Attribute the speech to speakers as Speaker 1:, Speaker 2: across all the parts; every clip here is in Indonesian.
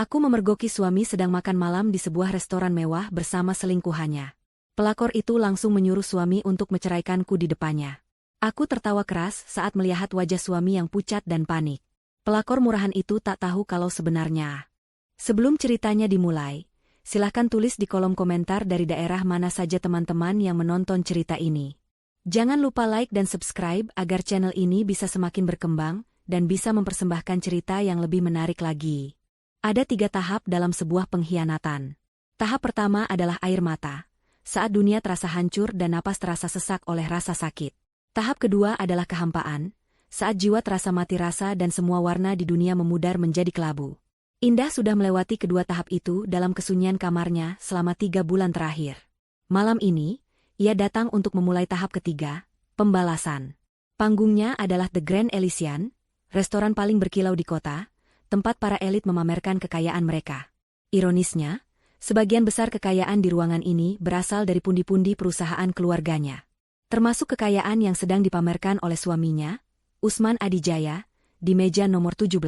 Speaker 1: Aku memergoki suami sedang makan malam di sebuah restoran mewah bersama selingkuhannya. Pelakor itu langsung menyuruh suami untuk menceraikanku di depannya. Aku tertawa keras saat melihat wajah suami yang pucat dan panik. Pelakor murahan itu tak tahu kalau sebenarnya. Sebelum ceritanya dimulai, silahkan tulis di kolom komentar dari daerah mana saja teman-teman yang menonton cerita ini. Jangan lupa like dan subscribe agar channel ini bisa semakin berkembang dan bisa mempersembahkan cerita yang lebih menarik lagi. Ada 3 tahap dalam sebuah pengkhianatan. Tahap pertama adalah air mata, saat dunia terasa hancur dan napas terasa sesak oleh rasa sakit. Tahap kedua adalah kehampaan, saat jiwa terasa mati rasa dan semua warna di dunia memudar menjadi kelabu. Indah sudah melewati kedua tahap itu dalam kesunyian kamarnya selama 3 bulan terakhir. Malam ini, ia datang untuk memulai tahap ketiga, pembalasan. Panggungnya adalah The Grand Elysian, restoran paling berkilau di kota, tempat para elit memamerkan kekayaan mereka. Ironisnya, sebagian besar kekayaan di ruangan ini berasal dari pundi-pundi perusahaan keluarganya. Termasuk kekayaan yang sedang dipamerkan oleh suaminya, Usman Adijaya, di meja nomor 17.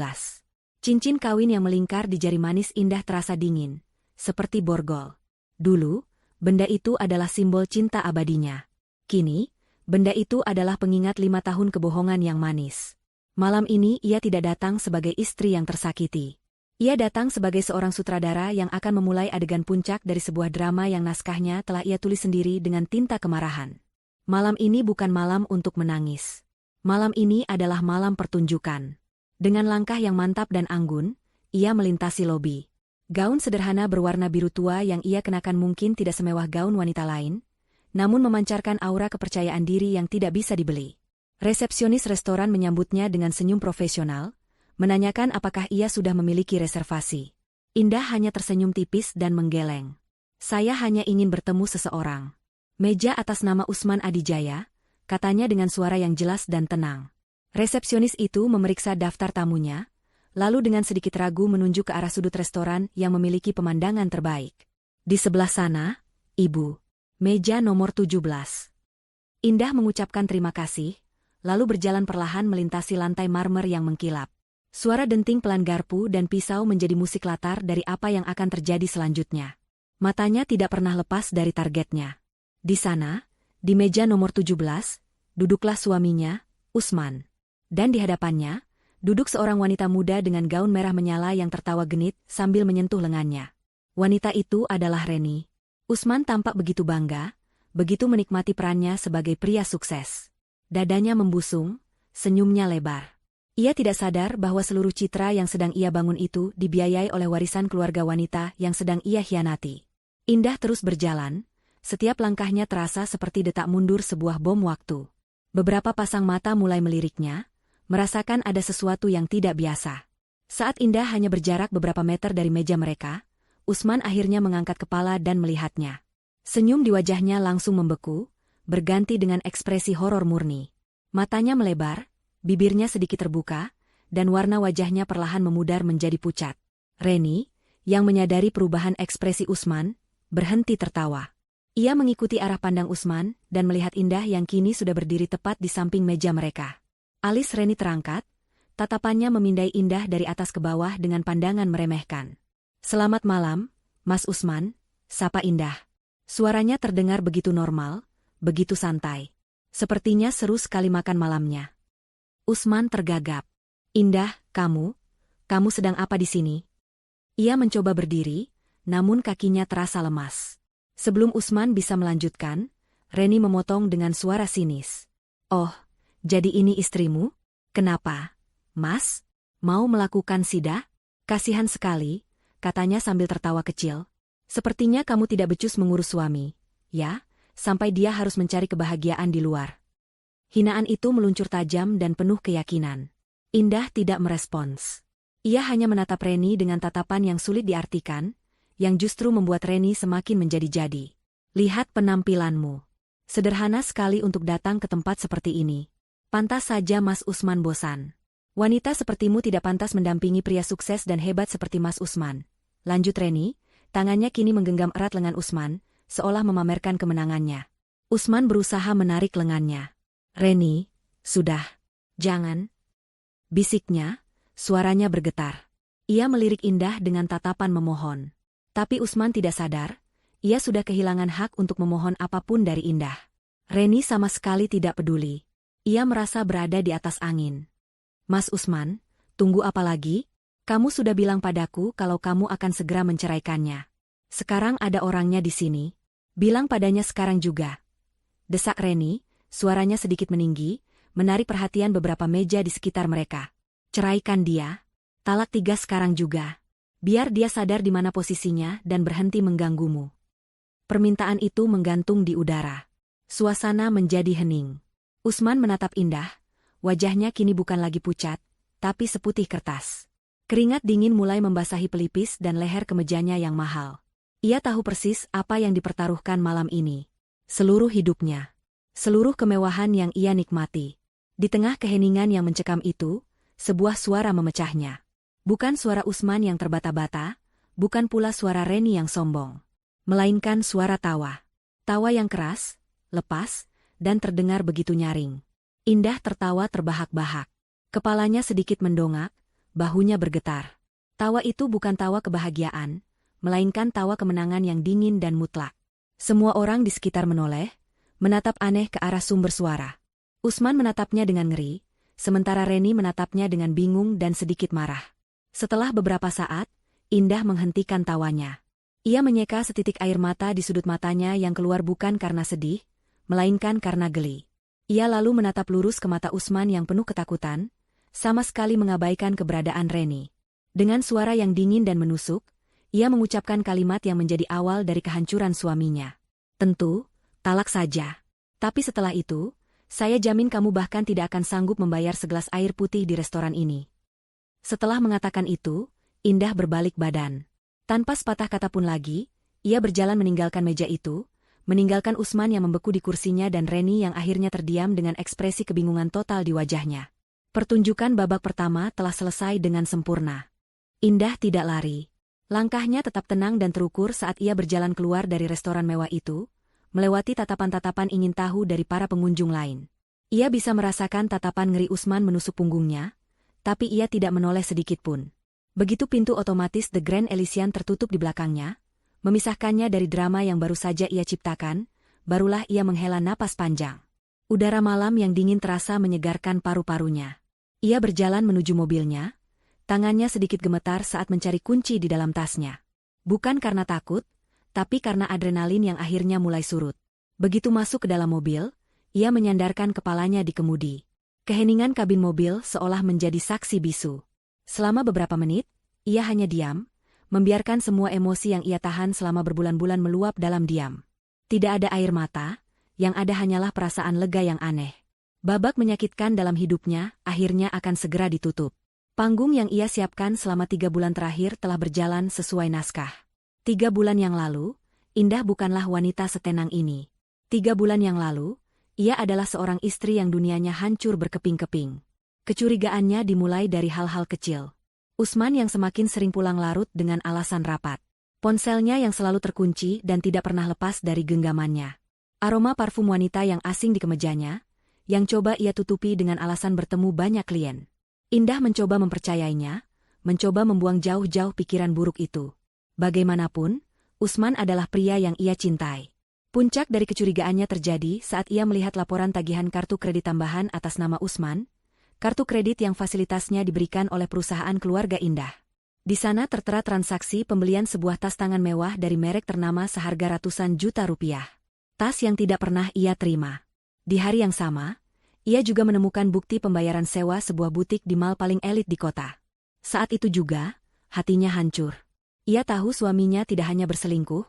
Speaker 1: Cincin kawin yang melingkar di jari manis Indah terasa dingin, seperti borgol. Dulu, benda itu adalah simbol cinta abadinya. Kini, benda itu adalah pengingat 5 tahun kebohongan yang manis. Malam ini ia tidak datang sebagai istri yang tersakiti. Ia datang sebagai seorang sutradara yang akan memulai adegan puncak dari sebuah drama yang naskahnya telah ia tulis sendiri dengan tinta kemarahan. Malam ini bukan malam untuk menangis. Malam ini adalah malam pertunjukan. Dengan langkah yang mantap dan anggun, ia melintasi lobi. Gaun sederhana berwarna biru tua yang ia kenakan mungkin tidak semewah gaun wanita lain, namun memancarkan aura kepercayaan diri yang tidak bisa dibeli. Resepsionis restoran menyambutnya dengan senyum profesional, menanyakan apakah ia sudah memiliki reservasi. Indah hanya tersenyum tipis dan menggeleng. Saya hanya ingin bertemu seseorang. Meja atas nama Usman Adijaya, katanya dengan suara yang jelas dan tenang. Resepsionis itu memeriksa daftar tamunya, lalu dengan sedikit ragu menunjuk ke arah sudut restoran yang memiliki pemandangan terbaik. Di sebelah sana, Ibu. Meja nomor 17. Indah mengucapkan terima kasih, lalu berjalan perlahan melintasi lantai marmer yang mengkilap. Suara denting pelan garpu dan pisau menjadi musik latar dari apa yang akan terjadi selanjutnya. Matanya tidak pernah lepas dari targetnya. Di sana, di meja nomor 17, duduklah suaminya, Usman. Dan di hadapannya, duduk seorang wanita muda dengan gaun merah menyala yang tertawa genit sambil menyentuh lengannya. Wanita itu adalah Reni. Usman tampak begitu bangga, begitu menikmati perannya sebagai pria sukses. Dadanya membusung, senyumnya lebar. Ia tidak sadar bahwa seluruh citra yang sedang ia bangun itu dibiayai oleh warisan keluarga wanita yang sedang ia hianati. Indah terus berjalan, setiap langkahnya terasa seperti detak mundur sebuah bom waktu. Beberapa pasang mata mulai meliriknya, merasakan ada sesuatu yang tidak biasa. Saat Indah hanya berjarak beberapa meter dari meja mereka, Usman akhirnya mengangkat kepala dan melihatnya. Senyum di wajahnya langsung membeku, berganti dengan ekspresi horor murni. Matanya melebar, bibirnya sedikit terbuka, dan warna wajahnya perlahan memudar menjadi pucat. Reni, yang menyadari perubahan ekspresi Usman, berhenti tertawa. Ia mengikuti arah pandang Usman dan melihat Indah yang kini sudah berdiri tepat di samping meja mereka. Alis Reni terangkat, tatapannya memindai Indah dari atas ke bawah dengan pandangan meremehkan. "Selamat malam, Mas Usman," sapa Indah. Suaranya terdengar begitu normal, begitu santai. Sepertinya seru sekali makan malamnya. Usman tergagap. "Indah, kamu sedang apa di sini?" Ia mencoba berdiri, namun kakinya terasa lemas. Sebelum Usman bisa melanjutkan, Reni memotong dengan suara sinis. "Oh, jadi ini istrimu? Kenapa, Mas? Mau melakukan sida? Kasihan sekali," katanya sambil tertawa kecil. "Sepertinya kamu tidak becus mengurus suami, ya? Sampai dia harus mencari kebahagiaan di luar." Hinaan itu meluncur tajam dan penuh keyakinan. Indah tidak merespons. Ia hanya menatap Reni dengan tatapan yang sulit diartikan, yang justru membuat Reni semakin menjadi-jadi. "Lihat penampilanmu. Sederhana sekali untuk datang ke tempat seperti ini. Pantas saja Mas Usman bosan. Wanita sepertimu tidak pantas mendampingi pria sukses dan hebat seperti Mas Usman," lanjut Reni, tangannya kini menggenggam erat lengan Usman, seolah memamerkan kemenangannya. Usman berusaha menarik lengannya. "Reni, sudah. Jangan," bisiknya, suaranya bergetar. Ia melirik Indah dengan tatapan memohon. Tapi Usman tidak sadar, ia sudah kehilangan hak untuk memohon apapun dari Indah. Reni sama sekali tidak peduli. Ia merasa berada di atas angin. Mas Usman, tunggu apa lagi? Kamu sudah bilang padaku kalau kamu akan segera menceraikannya. Sekarang ada orangnya di sini. Bilang padanya sekarang juga. Desak Reni, suaranya sedikit meninggi, menarik perhatian beberapa meja di sekitar mereka. Ceraikan dia. Talak 3 sekarang juga. Biar dia sadar di mana posisinya dan berhenti mengganggumu. Permintaan itu menggantung di udara. Suasana menjadi hening. Usman menatap Indah. Wajahnya kini bukan lagi pucat, tapi seputih kertas. Keringat dingin mulai membasahi pelipis dan leher kemejanya yang mahal. Ia tahu persis apa yang dipertaruhkan malam ini. Seluruh hidupnya. Seluruh kemewahan yang ia nikmati. Di tengah keheningan yang mencekam itu, sebuah suara memecahnya. Bukan suara Usman yang terbata-bata, bukan pula suara Reni yang sombong. Melainkan suara tawa. Tawa yang keras, lepas, dan terdengar begitu nyaring. Indah tertawa terbahak-bahak. Kepalanya sedikit mendongak, bahunya bergetar. Tawa itu bukan tawa kebahagiaan, melainkan tawa kemenangan yang dingin dan mutlak. Semua orang di sekitar menoleh, menatap aneh ke arah sumber suara. Usman menatapnya dengan ngeri, sementara Reni menatapnya dengan bingung dan sedikit marah. Setelah beberapa saat, Indah menghentikan tawanya. Ia menyeka setitik air mata di sudut matanya yang keluar bukan karena sedih, melainkan karena geli. Ia lalu menatap lurus ke mata Usman yang penuh ketakutan, sama sekali mengabaikan keberadaan Reni. Dengan suara yang dingin dan menusuk, ia mengucapkan kalimat yang menjadi awal dari kehancuran suaminya. Tentu, talak saja. Tapi setelah itu, saya jamin kamu bahkan tidak akan sanggup membayar segelas air putih di restoran ini. Setelah mengatakan itu, Indah berbalik badan. Tanpa sepatah kata pun lagi, ia berjalan meninggalkan meja itu, meninggalkan Usman yang membeku di kursinya dan Reni yang akhirnya terdiam dengan ekspresi kebingungan total di wajahnya. Pertunjukan babak pertama telah selesai dengan sempurna. Indah tidak lari. Langkahnya tetap tenang dan terukur saat ia berjalan keluar dari restoran mewah itu, melewati tatapan-tatapan ingin tahu dari para pengunjung lain. Ia bisa merasakan tatapan ngeri Usman menusuk punggungnya, tapi ia tidak menoleh sedikitpun. Begitu pintu otomatis The Grand Elysian tertutup di belakangnya, memisahkannya dari drama yang baru saja ia ciptakan, barulah ia menghela napas panjang. Udara malam yang dingin terasa menyegarkan paru-parunya. Ia berjalan menuju mobilnya, tangannya sedikit gemetar saat mencari kunci di dalam tasnya. Bukan karena takut, tapi karena adrenalin yang akhirnya mulai surut. Begitu masuk ke dalam mobil, ia menyandarkan kepalanya di kemudi. Keheningan kabin mobil seolah menjadi saksi bisu. Selama beberapa menit, ia hanya diam, membiarkan semua emosi yang ia tahan selama berbulan-bulan meluap dalam diam. Tidak ada air mata, yang ada hanyalah perasaan lega yang aneh. Babak menyakitkan dalam hidupnya akhirnya akan segera ditutup. Panggung yang ia siapkan selama 3 bulan terakhir telah berjalan sesuai naskah. 3 bulan yang lalu, Indah bukanlah wanita setenang ini. 3 bulan yang lalu, ia adalah seorang istri yang dunianya hancur berkeping-keping. Kecurigaannya dimulai dari hal-hal kecil. Usman yang semakin sering pulang larut dengan alasan rapat. Ponselnya yang selalu terkunci dan tidak pernah lepas dari genggamannya. Aroma parfum wanita yang asing di kemejanya, yang coba ia tutupi dengan alasan bertemu banyak klien. Indah mencoba mempercayainya, mencoba membuang jauh-jauh pikiran buruk itu. Bagaimanapun, Usman adalah pria yang ia cintai. Puncak dari kecurigaannya terjadi saat ia melihat laporan tagihan kartu kredit tambahan atas nama Usman, kartu kredit yang fasilitasnya diberikan oleh perusahaan keluarga Indah. Di sana tertera transaksi pembelian sebuah tas tangan mewah dari merek ternama seharga ratusan juta rupiah. Tas yang tidak pernah ia terima. Di hari yang sama, ia juga menemukan bukti pembayaran sewa sebuah butik di mall paling elit di kota. Saat itu juga, hatinya hancur. Ia tahu suaminya tidak hanya berselingkuh,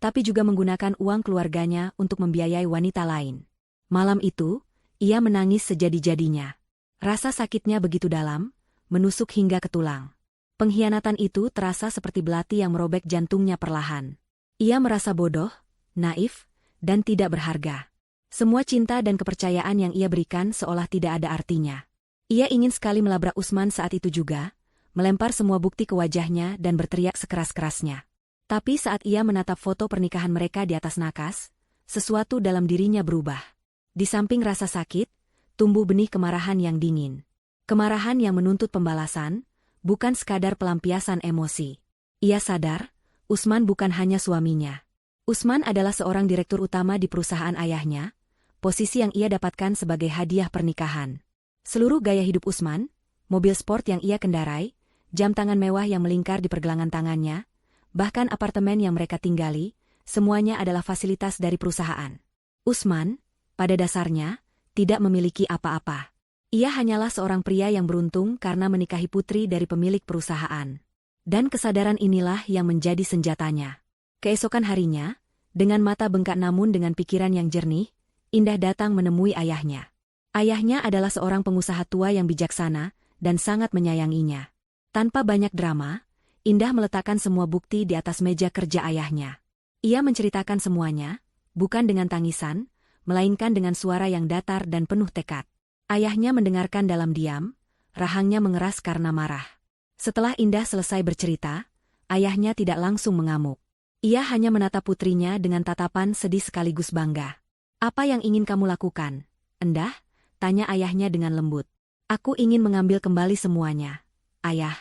Speaker 1: tapi juga menggunakan uang keluarganya untuk membiayai wanita lain. Malam itu, ia menangis sejadi-jadinya. Rasa sakitnya begitu dalam, menusuk hingga ke tulang. Pengkhianatan itu terasa seperti belati yang merobek jantungnya perlahan. Ia merasa bodoh, naif, dan tidak berharga. Semua cinta dan kepercayaan yang ia berikan seolah tidak ada artinya. Ia ingin sekali melabrak Usman saat itu juga, melempar semua bukti ke wajahnya dan berteriak sekeras-kerasnya. Tapi saat ia menatap foto pernikahan mereka di atas nakas, sesuatu dalam dirinya berubah. Di samping rasa sakit, tumbuh benih kemarahan yang dingin. Kemarahan yang menuntut pembalasan, bukan sekadar pelampiasan emosi. Ia sadar, Usman bukan hanya suaminya. Usman adalah seorang direktur utama di perusahaan ayahnya, posisi yang ia dapatkan sebagai hadiah pernikahan. Seluruh gaya hidup Usman, mobil sport yang ia kendarai, jam tangan mewah yang melingkar di pergelangan tangannya, bahkan apartemen yang mereka tinggali, semuanya adalah fasilitas dari perusahaan. Usman, pada dasarnya, tidak memiliki apa-apa. Ia hanyalah seorang pria yang beruntung karena menikahi putri dari pemilik perusahaan. Dan kesadaran inilah yang menjadi senjatanya. Keesokan harinya, dengan mata bengkak namun dengan pikiran yang jernih, Indah datang menemui ayahnya. Ayahnya adalah seorang pengusaha tua yang bijaksana dan sangat menyayanginya. Tanpa banyak drama, Indah meletakkan semua bukti di atas meja kerja ayahnya. Ia menceritakan semuanya, bukan dengan tangisan, melainkan dengan suara yang datar dan penuh tekad. Ayahnya mendengarkan dalam diam, rahangnya mengeras karena marah. Setelah Indah selesai bercerita, ayahnya tidak langsung mengamuk. Ia hanya menatap putrinya dengan tatapan sedih sekaligus bangga. "Apa yang ingin kamu lakukan, Endah?" tanya ayahnya dengan lembut. "Aku ingin mengambil kembali semuanya, Ayah.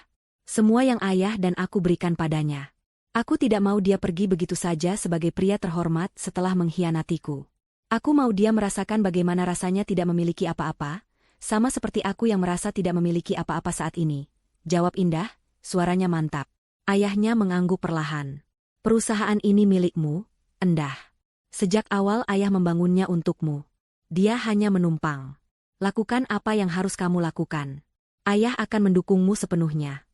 Speaker 1: Semua yang ayah dan aku berikan padanya. Aku tidak mau dia pergi begitu saja sebagai pria terhormat setelah mengkhianatiku. Aku mau dia merasakan bagaimana rasanya tidak memiliki apa-apa, sama seperti aku yang merasa tidak memiliki apa-apa saat ini," jawab Indah, suaranya mantap. Ayahnya mengangguk perlahan. "Perusahaan ini milikmu, Endah. Sejak awal ayah membangunnya untukmu. Dia hanya menumpang. Lakukan apa yang harus kamu lakukan. Ayah akan mendukungmu sepenuhnya."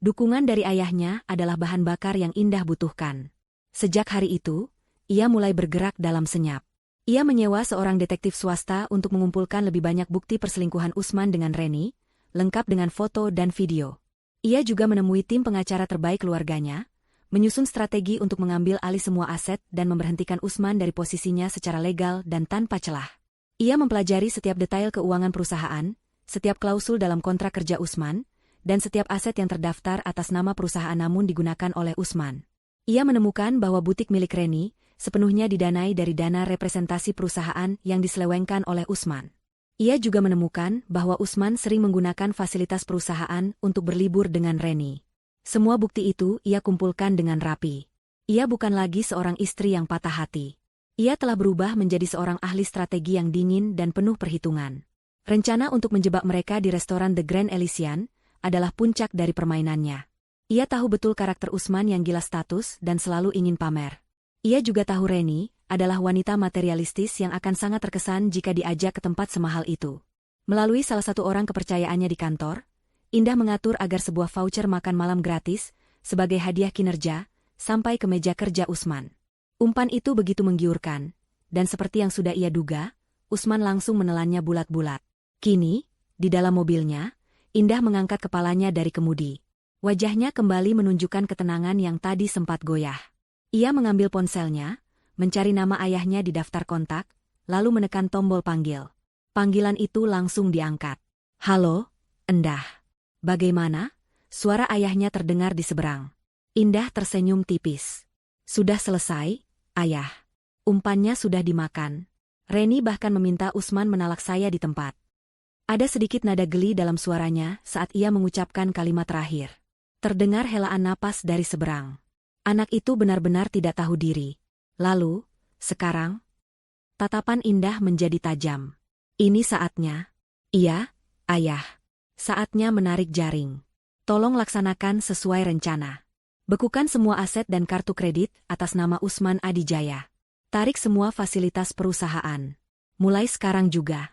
Speaker 1: Dukungan dari ayahnya adalah bahan bakar yang Indah butuhkan. Sejak hari itu, ia mulai bergerak dalam senyap. Ia menyewa seorang detektif swasta untuk mengumpulkan lebih banyak bukti perselingkuhan Usman dengan Reni, lengkap dengan foto dan video. Ia juga menemui tim pengacara terbaik keluarganya, menyusun strategi untuk mengambil alih semua aset dan memberhentikan Usman dari posisinya secara legal dan tanpa celah. Ia mempelajari setiap detail keuangan perusahaan, setiap klausul dalam kontrak kerja Usman, dan setiap aset yang terdaftar atas nama perusahaan namun digunakan oleh Usman. Ia menemukan bahwa butik milik Reni sepenuhnya didanai dari dana representasi perusahaan yang diselewengkan oleh Usman. Ia juga menemukan bahwa Usman sering menggunakan fasilitas perusahaan untuk berlibur dengan Reni. Semua bukti itu ia kumpulkan dengan rapi. Ia bukan lagi seorang istri yang patah hati. Ia telah berubah menjadi seorang ahli strategi yang dingin dan penuh perhitungan. Rencana untuk menjebak mereka di restoran The Grand Elysian adalah puncak dari permainannya. Ia tahu betul karakter Usman yang gila status dan selalu ingin pamer. Ia juga tahu Reni adalah wanita materialistis yang akan sangat terkesan jika diajak ke tempat semahal itu. Melalui salah satu orang kepercayaannya di kantor, Indah mengatur agar sebuah voucher makan malam gratis, sebagai hadiah kinerja, sampai ke meja kerja Usman. Umpan itu begitu menggiurkan, dan seperti yang sudah ia duga, Usman langsung menelannya bulat-bulat. Kini, di dalam mobilnya, Indah mengangkat kepalanya dari kemudi. Wajahnya kembali menunjukkan ketenangan yang tadi sempat goyah. Ia mengambil ponselnya, mencari nama ayahnya di daftar kontak, lalu menekan tombol panggil. Panggilan itu langsung diangkat. "Halo, Endah. Bagaimana?" Suara ayahnya terdengar di seberang. Indah tersenyum tipis. "Sudah selesai, Ayah. Umpannya sudah dimakan. Reni bahkan meminta Usman menalak saya di tempat." Ada sedikit nada geli dalam suaranya saat ia mengucapkan kalimat terakhir. Terdengar helaan napas dari seberang. Anak itu benar-benar tidak tahu diri. Lalu, sekarang, tatapan Indah menjadi tajam. "Ini saatnya." "Iya, Ayah. Saatnya menarik jaring. Tolong laksanakan sesuai rencana. Bekukan semua aset dan kartu kredit atas nama Usman Adijaya. Tarik semua fasilitas perusahaan. Mulai sekarang juga.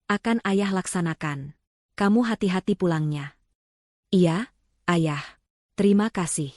Speaker 1: Akan Ayah laksanakan. Kamu hati-hati pulangnya." "Iya, Ayah. Terima kasih."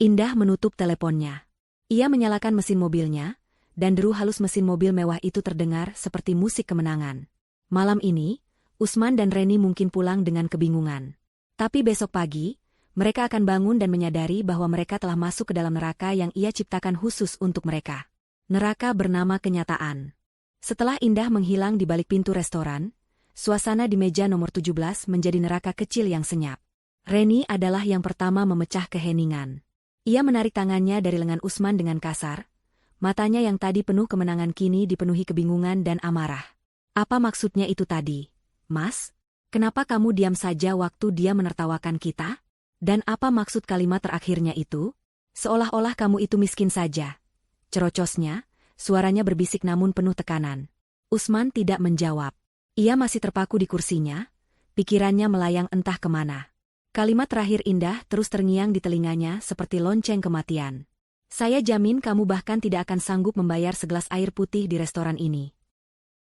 Speaker 1: Indah menutup teleponnya. Ia menyalakan mesin mobilnya, dan deru halus mesin mobil mewah itu terdengar seperti musik kemenangan. Malam ini, Usman dan Reni mungkin pulang dengan kebingungan. Tapi besok pagi, mereka akan bangun dan menyadari bahwa mereka telah masuk ke dalam neraka yang ia ciptakan khusus untuk mereka. Neraka bernama kenyataan. Setelah Indah menghilang di balik pintu restoran, suasana di meja nomor 17 menjadi neraka kecil yang senyap. Reni adalah yang pertama memecah keheningan. Ia menarik tangannya dari lengan Usman dengan kasar. Matanya yang tadi penuh kemenangan kini dipenuhi kebingungan dan amarah. "Apa maksudnya itu tadi, Mas?" Kenapa kamu diam saja waktu dia menertawakan kita? Dan apa maksud kalimat terakhirnya itu? Seolah-olah kamu itu miskin saja. Cerocosnya, suaranya berbisik namun penuh tekanan. Usman tidak menjawab. Ia masih terpaku di kursinya, pikirannya melayang entah kemana. Kalimat terakhir indah terus terngiang di telinganya seperti lonceng kematian. Saya jamin kamu bahkan tidak akan sanggup membayar segelas air putih di restoran ini.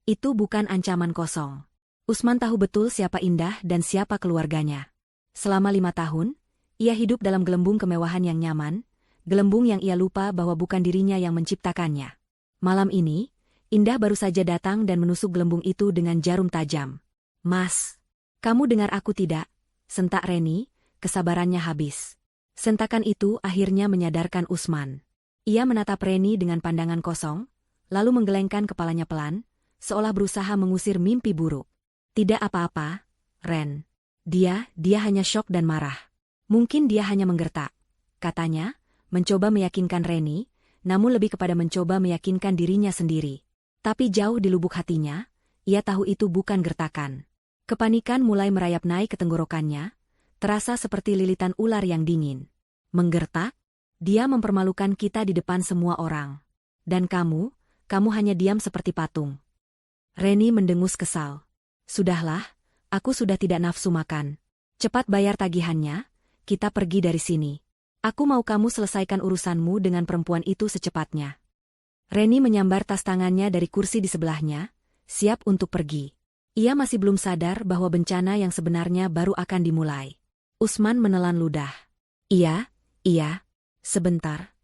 Speaker 1: Itu bukan ancaman kosong. Usman tahu betul siapa Indah dan siapa keluarganya. Selama 5 tahun, ia hidup dalam gelembung kemewahan yang nyaman, gelembung yang ia lupa bahwa bukan dirinya yang menciptakannya. Malam ini, Indah baru saja datang dan menusuk gelembung itu dengan jarum tajam. Mas, kamu dengar aku tidak? Sentak Reni, kesabarannya habis. Sentakan itu akhirnya menyadarkan Usman. Ia menatap Reni dengan pandangan kosong, lalu menggelengkan kepalanya pelan, seolah berusaha mengusir mimpi buruk. Tidak apa-apa, Ren. Dia hanya syok dan marah. Mungkin dia hanya menggertak, katanya, mencoba meyakinkan Reni, namun lebih kepada mencoba meyakinkan dirinya sendiri. Tapi jauh di lubuk hatinya, ia tahu itu bukan gertakan. Kepanikan mulai merayap naik ke tenggorokannya, terasa seperti lilitan ular yang dingin. Menggertak? Dia mempermalukan kita di depan semua orang. Dan kamu hanya diam seperti patung. Reni mendengus kesal. Sudahlah, aku sudah tidak nafsu makan. Cepat bayar tagihannya, kita pergi dari sini. Aku mau kamu selesaikan urusanmu dengan perempuan itu secepatnya. Reni menyambar tas tangannya dari kursi di sebelahnya, siap untuk pergi. Ia masih belum sadar bahwa bencana yang sebenarnya baru akan dimulai. Usman menelan ludah. Iya, sebentar.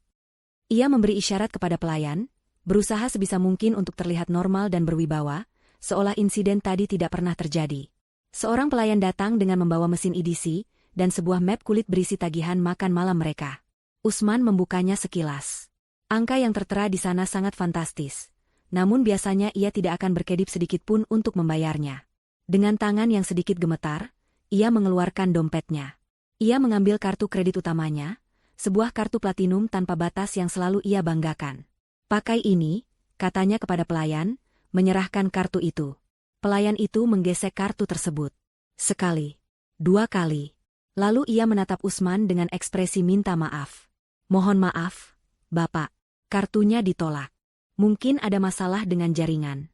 Speaker 1: Ia memberi isyarat kepada pelayan, berusaha sebisa mungkin untuk terlihat normal dan berwibawa, seolah insiden tadi tidak pernah terjadi. Seorang pelayan datang dengan membawa mesin edisi dan sebuah map kulit berisi tagihan makan malam mereka. Usman membukanya sekilas. Angka yang tertera di sana sangat fantastis. Namun biasanya ia tidak akan berkedip sedikit pun untuk membayarnya. Dengan tangan yang sedikit gemetar, ia mengeluarkan dompetnya. Ia mengambil kartu kredit utamanya, sebuah kartu platinum tanpa batas yang selalu ia banggakan. Pakai ini, katanya kepada pelayan, menyerahkan kartu itu. Pelayan itu menggesek kartu tersebut. Sekali. 2 kali. Lalu ia menatap Usman dengan ekspresi minta maaf. Mohon maaf, Bapak. Kartunya ditolak. Mungkin ada masalah dengan jaringan.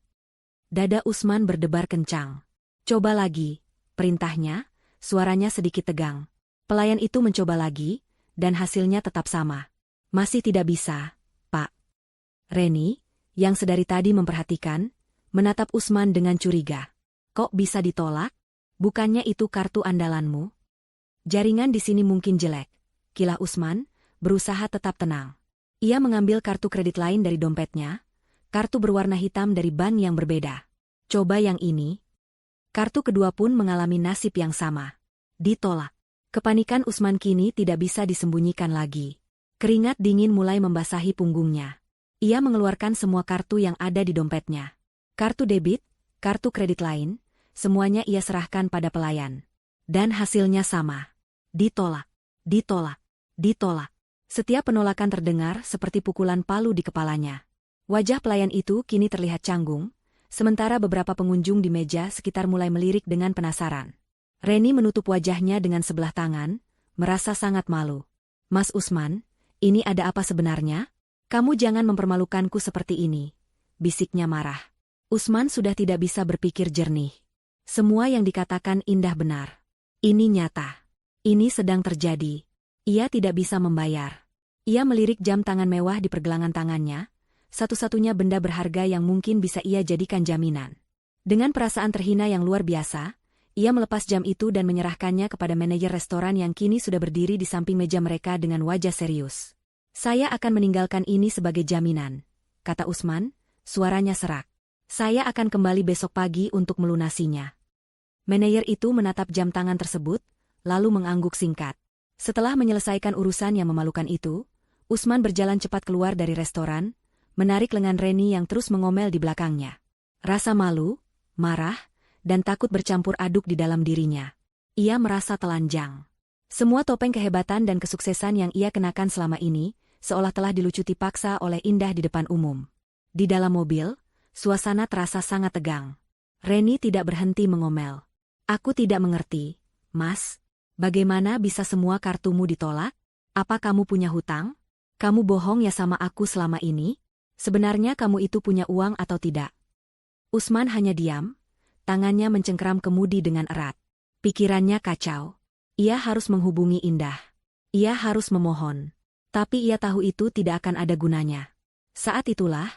Speaker 1: Dada Usman berdebar kencang. Coba lagi, perintahnya, suaranya sedikit tegang. Pelayan itu mencoba lagi, dan hasilnya tetap sama. Masih tidak bisa, Pak. Reni, yang sedari tadi memperhatikan, menatap Usman dengan curiga. Kok bisa ditolak? Bukannya itu kartu andalanmu? Jaringan di sini mungkin jelek. Kilah Usman, berusaha tetap tenang. Ia mengambil kartu kredit lain dari dompetnya, kartu berwarna hitam dari bank yang berbeda. Coba yang ini. Kartu kedua pun mengalami nasib yang sama. Ditolak. Kepanikan Usman kini tidak bisa disembunyikan lagi. Keringat dingin mulai membasahi punggungnya. Ia mengeluarkan semua kartu yang ada di dompetnya. Kartu debit, kartu kredit lain, semuanya ia serahkan pada pelayan. Dan hasilnya sama. Ditolak. Ditolak. Ditolak. Setiap penolakan terdengar seperti pukulan palu di kepalanya. Wajah pelayan itu kini terlihat canggung, sementara beberapa pengunjung di meja sekitar mulai melirik dengan penasaran. Reni menutup wajahnya dengan sebelah tangan, merasa sangat malu. Mas Usman, ini ada apa sebenarnya? Kamu jangan mempermalukanku seperti ini, bisiknya marah. Usman sudah tidak bisa berpikir jernih. Semua yang dikatakan Indah benar. Ini nyata. Ini sedang terjadi. Ia tidak bisa membayar. Ia melirik jam tangan mewah di pergelangan tangannya, satu-satunya benda berharga yang mungkin bisa ia jadikan jaminan. Dengan perasaan terhina yang luar biasa, ia melepas jam itu dan menyerahkannya kepada manajer restoran yang kini sudah berdiri di samping meja mereka dengan wajah serius. Saya akan meninggalkan ini sebagai jaminan, kata Usman, suaranya serak. Saya akan kembali besok pagi untuk melunasinya. Manajer itu menatap jam tangan tersebut, lalu mengangguk singkat. Setelah menyelesaikan urusan yang memalukan itu, Usman berjalan cepat keluar dari restoran, menarik lengan Reni yang terus mengomel di belakangnya. Rasa malu, marah, dan takut bercampur aduk di dalam dirinya. Ia merasa telanjang. Semua topeng kehebatan dan kesuksesan yang ia kenakan selama ini, seolah telah dilucuti paksa oleh Indah di depan umum. Di dalam mobil, suasana terasa sangat tegang. Reni tidak berhenti mengomel. Aku tidak mengerti, Mas. Bagaimana bisa semua kartumu ditolak? Apa kamu punya hutang? Kamu bohong ya sama aku selama ini? Sebenarnya kamu itu punya uang atau tidak? Usman hanya diam, tangannya mencengkeram kemudi dengan erat. Pikirannya kacau. Ia harus menghubungi Indah. Ia harus memohon. Tapi ia tahu itu tidak akan ada gunanya. Saat itulah,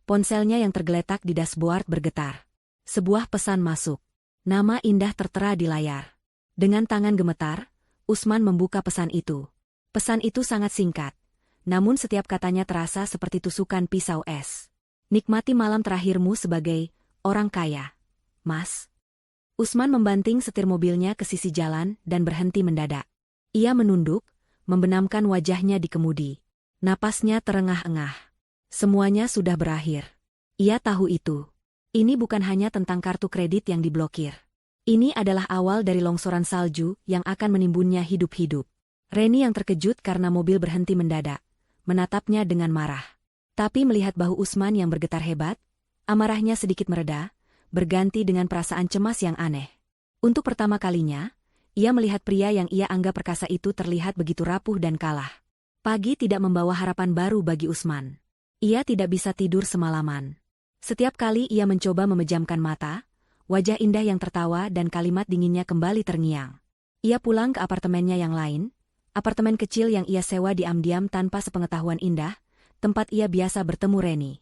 Speaker 1: ponselnya yang tergeletak di dashboard bergetar. Sebuah pesan masuk. Nama Indah tertera di layar. Dengan tangan gemetar, Usman membuka pesan itu. Pesan itu sangat singkat. Namun setiap katanya terasa seperti tusukan pisau es. Nikmati malam terakhirmu sebagai orang kaya, Mas. Usman membanting setir mobilnya ke sisi jalan dan berhenti mendadak. Ia menunduk, membenamkan wajahnya di kemudi. Napasnya terengah-engah. Semuanya sudah berakhir. Ia tahu itu. Ini bukan hanya tentang kartu kredit yang diblokir. Ini adalah awal dari longsoran salju yang akan menimbunnya hidup-hidup. Reni yang terkejut karena mobil berhenti mendadak, menatapnya dengan marah. Tapi melihat bahu Usman yang bergetar hebat, amarahnya sedikit mereda, berganti dengan perasaan cemas yang aneh. Untuk pertama kalinya, ia melihat pria yang ia anggap perkasa itu terlihat begitu rapuh dan kalah. Pagi tidak membawa harapan baru bagi Usman. Ia tidak bisa tidur semalaman. Setiap kali ia mencoba memejamkan mata, wajah Indah yang tertawa dan kalimat dinginnya kembali terngiang. Ia pulang ke apartemennya yang lain, apartemen kecil yang ia sewa diam-diam tanpa sepengetahuan Indah, tempat ia biasa bertemu Reni.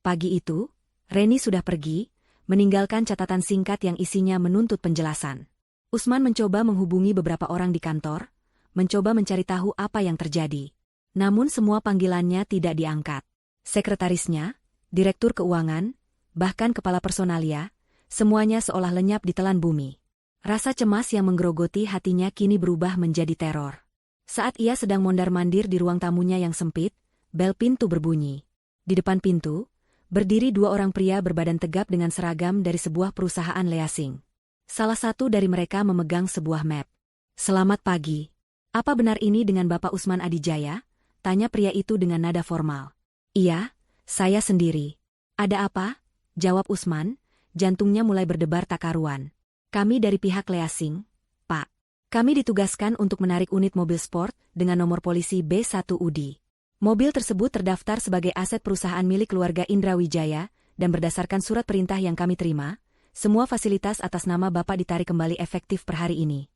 Speaker 1: Pagi itu, Reni sudah pergi, meninggalkan catatan singkat yang isinya menuntut penjelasan. Usman mencoba menghubungi beberapa orang di kantor, mencoba mencari tahu apa yang terjadi. Namun semua panggilannya tidak diangkat. Sekretarisnya, direktur keuangan, bahkan kepala personalia, semuanya seolah lenyap di telan bumi. Rasa cemas yang menggerogoti hatinya kini berubah menjadi teror. Saat ia sedang mondar-mandir di ruang tamunya yang sempit, bel pintu berbunyi. Di depan pintu, berdiri dua orang pria berbadan tegap dengan seragam dari sebuah perusahaan leasing. Salah satu dari mereka memegang sebuah map. "Selamat pagi. Apa benar ini dengan Bapak Usman Adijaya?" tanya pria itu dengan nada formal. "Iya, saya sendiri." "Ada apa?" jawab Usman, jantungnya mulai berdebar tak karuan. "Kami dari pihak leasing, Pak. Kami ditugaskan untuk menarik unit mobil sport dengan nomor polisi B1 UDI. Mobil tersebut terdaftar sebagai aset perusahaan milik keluarga Indra Wijaya, dan berdasarkan surat perintah yang kami terima, semua fasilitas atas nama Bapak ditarik kembali efektif per hari ini."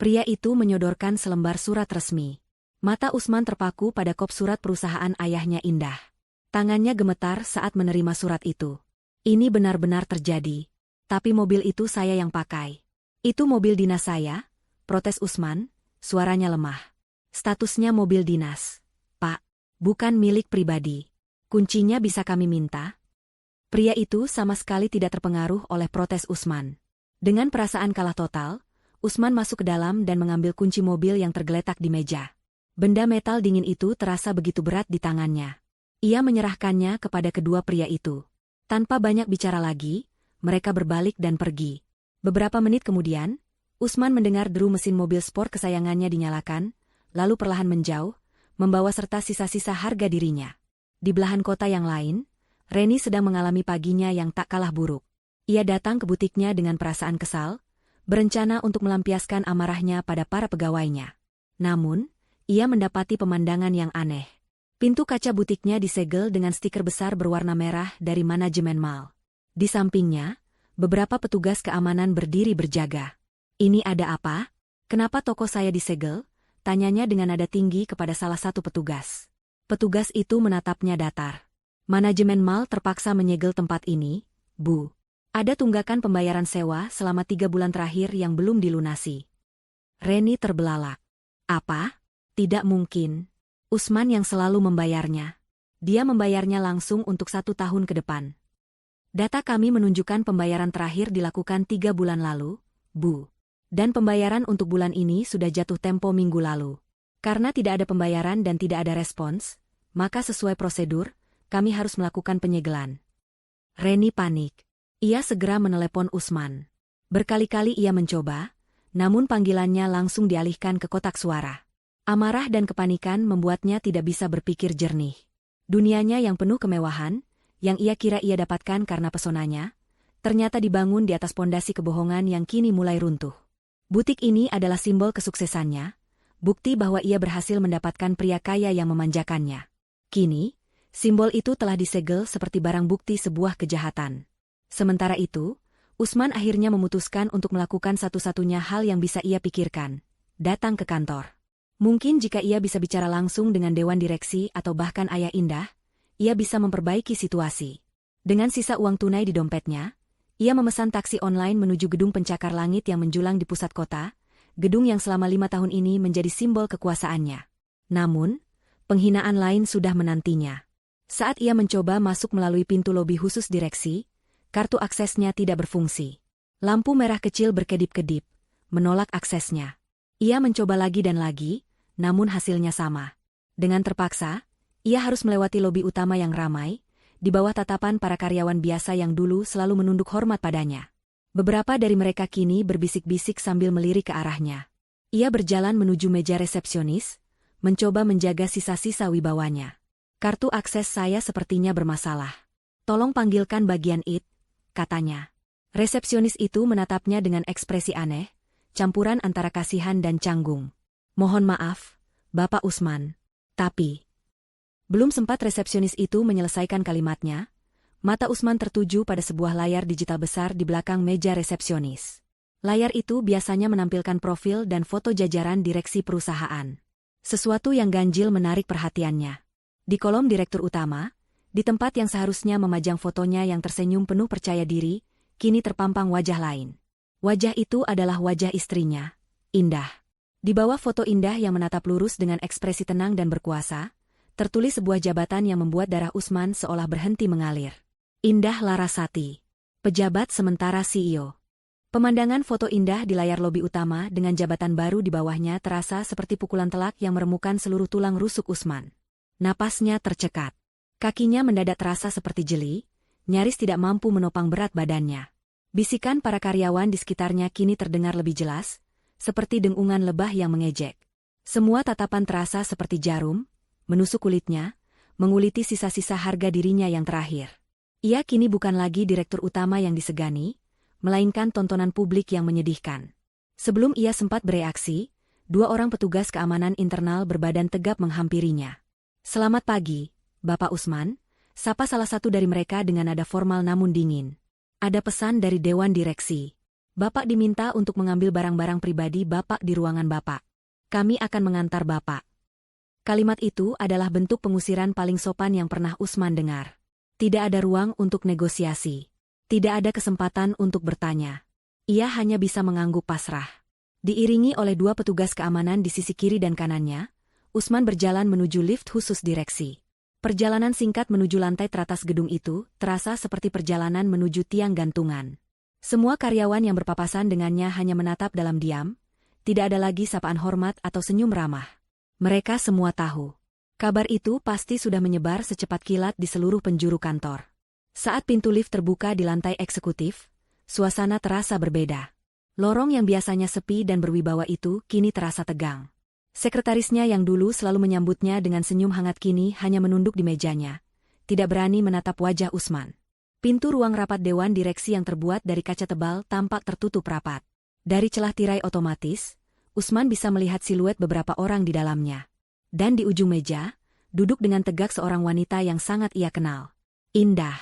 Speaker 1: Pria itu menyodorkan selembar surat resmi. Mata Usman terpaku pada kop surat perusahaan ayahnya Indah. Tangannya gemetar saat menerima surat itu. "Ini benar-benar terjadi. Tapi mobil itu saya yang pakai." "Itu mobil dinas saya," protes Usman, suaranya lemah. "Statusnya mobil dinas, Pak. Bukan milik pribadi. Kuncinya bisa kami minta?" Pria itu sama sekali tidak terpengaruh oleh protes Usman. Dengan perasaan kalah total, Usman masuk ke dalam dan mengambil kunci mobil yang tergeletak di meja. Benda metal dingin itu terasa begitu berat di tangannya. Ia menyerahkannya kepada kedua pria itu. Tanpa banyak bicara lagi, mereka berbalik dan pergi. Beberapa menit kemudian, Usman mendengar deru mesin mobil sport kesayangannya dinyalakan, lalu perlahan menjauh, membawa serta sisa-sisa harga dirinya. Di belahan kota yang lain, Reni sedang mengalami paginya yang tak kalah buruk. Ia datang ke butiknya dengan perasaan kesal, berencana untuk melampiaskan amarahnya pada para pegawainya. Namun, ia mendapati pemandangan yang aneh. Pintu kaca butiknya disegel dengan stiker besar berwarna merah dari manajemen mal. Di sampingnya, beberapa petugas keamanan berdiri berjaga. "Ini ada apa? Kenapa toko saya disegel?" tanyanya dengan nada tinggi kepada salah satu petugas. Petugas itu menatapnya datar. "Manajemen mal terpaksa menyegel tempat ini, Bu. Ada tunggakan pembayaran sewa selama 3 bulan terakhir yang belum dilunasi." Reni terbelalak. "Apa? Tidak mungkin. Usman yang selalu membayarnya. Dia membayarnya langsung untuk 1 tahun ke depan. Data kami menunjukkan pembayaran terakhir dilakukan 3 bulan lalu, Bu. Dan pembayaran untuk bulan ini sudah jatuh tempo minggu lalu. Karena tidak ada pembayaran dan tidak ada respons, maka sesuai prosedur, kami harus melakukan penyegelan." Reni panik. Ia segera menelepon Usman. Berkali-kali ia mencoba, namun panggilannya langsung dialihkan ke kotak suara. Amarah dan kepanikan membuatnya tidak bisa berpikir jernih. Dunianya yang penuh kemewahan, yang ia kira ia dapatkan karena pesonanya, ternyata dibangun di atas pondasi kebohongan yang kini mulai runtuh. Butik ini adalah simbol kesuksesannya, bukti bahwa ia berhasil mendapatkan pria kaya yang memanjakannya. Kini, simbol itu telah disegel seperti barang bukti sebuah kejahatan. Sementara itu, Usman akhirnya memutuskan untuk melakukan satu-satunya hal yang bisa ia pikirkan, datang ke kantor. Mungkin jika ia bisa bicara langsung dengan dewan direksi atau bahkan ayah Indah, ia bisa memperbaiki situasi. Dengan sisa uang tunai di dompetnya, ia memesan taksi online menuju gedung pencakar langit yang menjulang di pusat kota, gedung yang selama 5 tahun ini menjadi simbol kekuasaannya. Namun, penghinaan lain sudah menantinya. Saat ia mencoba masuk melalui pintu lobi khusus direksi, kartu aksesnya tidak berfungsi. Lampu merah kecil berkedip-kedip, menolak aksesnya. Ia mencoba lagi dan lagi, namun hasilnya sama. Dengan terpaksa, ia harus melewati lobi utama yang ramai, di bawah tatapan para karyawan biasa yang dulu selalu menunduk hormat padanya. Beberapa dari mereka kini berbisik-bisik sambil melirik ke arahnya. Ia berjalan menuju meja resepsionis, mencoba menjaga sisa-sisa wibawanya. Kartu akses saya sepertinya bermasalah. Tolong panggilkan bagian IT, katanya. Resepsionis itu menatapnya dengan ekspresi aneh, campuran antara kasihan dan canggung. Mohon maaf, Bapak Usman. Tapi... Belum sempat resepsionis itu menyelesaikan kalimatnya, mata Usman tertuju pada sebuah layar digital besar di belakang meja resepsionis. Layar itu biasanya menampilkan profil dan foto jajaran direksi perusahaan. Sesuatu yang ganjil menarik perhatiannya. Di kolom direktur utama, di tempat yang seharusnya memajang fotonya yang tersenyum penuh percaya diri, kini terpampang wajah lain. Wajah itu adalah wajah istrinya, Indah. Di bawah foto Indah yang menatap lurus dengan ekspresi tenang dan berkuasa, tertulis sebuah jabatan yang membuat darah Usman seolah berhenti mengalir. Indah Larasati, pejabat sementara CEO. Pemandangan foto Indah di layar lobi utama dengan jabatan baru di bawahnya terasa seperti pukulan telak yang meremukan seluruh tulang rusuk Usman. Napasnya tercekat. Kakinya mendadak terasa seperti jeli, nyaris tidak mampu menopang berat badannya. Bisikan para karyawan di sekitarnya kini terdengar lebih jelas, seperti dengungan lebah yang mengejek. Semua tatapan terasa seperti jarum, menusuk kulitnya, menguliti sisa-sisa harga dirinya yang terakhir. Ia kini bukan lagi direktur utama yang disegani, melainkan tontonan publik yang menyedihkan. Sebelum ia sempat bereaksi, 2 orang petugas keamanan internal berbadan tegap menghampirinya. "Selamat pagi, Bapak Usman," sapa salah satu dari mereka dengan nada formal namun dingin. "Ada pesan dari Dewan Direksi. Bapak diminta untuk mengambil barang-barang pribadi Bapak di ruangan Bapak. Kami akan mengantar Bapak." Kalimat itu adalah bentuk pengusiran paling sopan yang pernah Usman dengar. Tidak ada ruang untuk negosiasi. Tidak ada kesempatan untuk bertanya. Ia hanya bisa mengangguk pasrah. Diiringi oleh 2 petugas keamanan di sisi kiri dan kanannya, Usman berjalan menuju lift khusus direksi. Perjalanan singkat menuju lantai teratas gedung itu terasa seperti perjalanan menuju tiang gantungan. Semua karyawan yang berpapasan dengannya hanya menatap dalam diam, tidak ada lagi sapaan hormat atau senyum ramah. Mereka semua tahu. Kabar itu pasti sudah menyebar secepat kilat di seluruh penjuru kantor. Saat pintu lift terbuka di lantai eksekutif, suasana terasa berbeda. Lorong yang biasanya sepi dan berwibawa itu kini terasa tegang. Sekretarisnya yang dulu selalu menyambutnya dengan senyum hangat kini hanya menunduk di mejanya, tidak berani menatap wajah Usman. Pintu ruang rapat dewan direksi yang terbuat dari kaca tebal tampak tertutup rapat. Dari celah tirai otomatis, Usman bisa melihat siluet beberapa orang di dalamnya. Dan di ujung meja, duduk dengan tegak seorang wanita yang sangat ia kenal. Indah.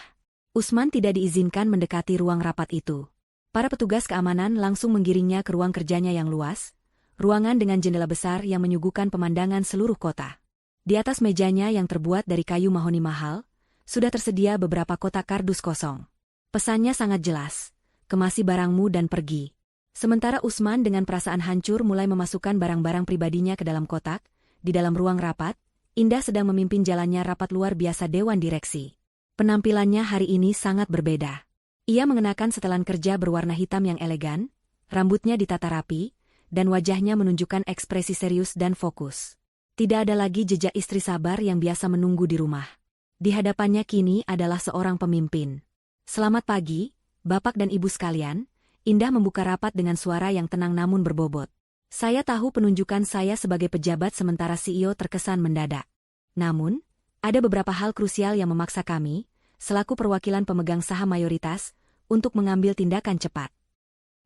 Speaker 1: Usman tidak diizinkan mendekati ruang rapat itu. Para petugas keamanan langsung menggiringnya ke ruang kerjanya yang luas, ruangan dengan jendela besar yang menyuguhkan pemandangan seluruh kota. Di atas mejanya yang terbuat dari kayu mahoni mahal, sudah tersedia beberapa kotak kardus kosong. Pesannya sangat jelas, kemasi barangmu dan pergi. Sementara Usman dengan perasaan hancur mulai memasukkan barang-barang pribadinya ke dalam kotak, di dalam ruang rapat, Indah sedang memimpin jalannya rapat luar biasa Dewan Direksi. Penampilannya hari ini sangat berbeda. Ia mengenakan setelan kerja berwarna hitam yang elegan, rambutnya ditata rapi, dan wajahnya menunjukkan ekspresi serius dan fokus. Tidak ada lagi jejak istri sabar yang biasa menunggu di rumah. Di hadapannya kini adalah seorang pemimpin. "Selamat pagi, Bapak dan Ibu sekalian." Indah membuka rapat dengan suara yang tenang namun berbobot. "Saya tahu penunjukan saya sebagai pejabat sementara CEO terkesan mendadak. Namun, ada beberapa hal krusial yang memaksa kami, selaku perwakilan pemegang saham mayoritas, untuk mengambil tindakan cepat.